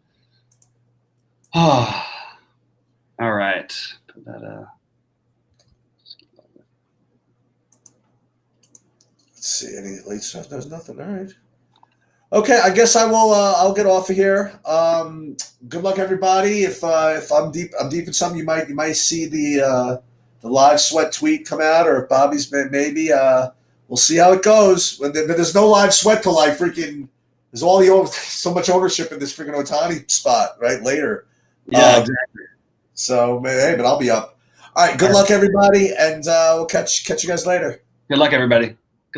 Oh, all right. Put that. Let's see, any late stuff? There's nothing. All right. Okay, I guess I will. I'll get off of here. Good luck, everybody. If I'm deep in something, you might see the live sweat tweet come out, or if Bobby's maybe. We'll see how it goes. But there's no live sweat till freaking. There's so much ownership in this freaking Ohtani spot right later. Yeah, exactly. So hey, but I'll be up. All right. Good luck, everybody, and we'll catch you guys later. Good luck, everybody.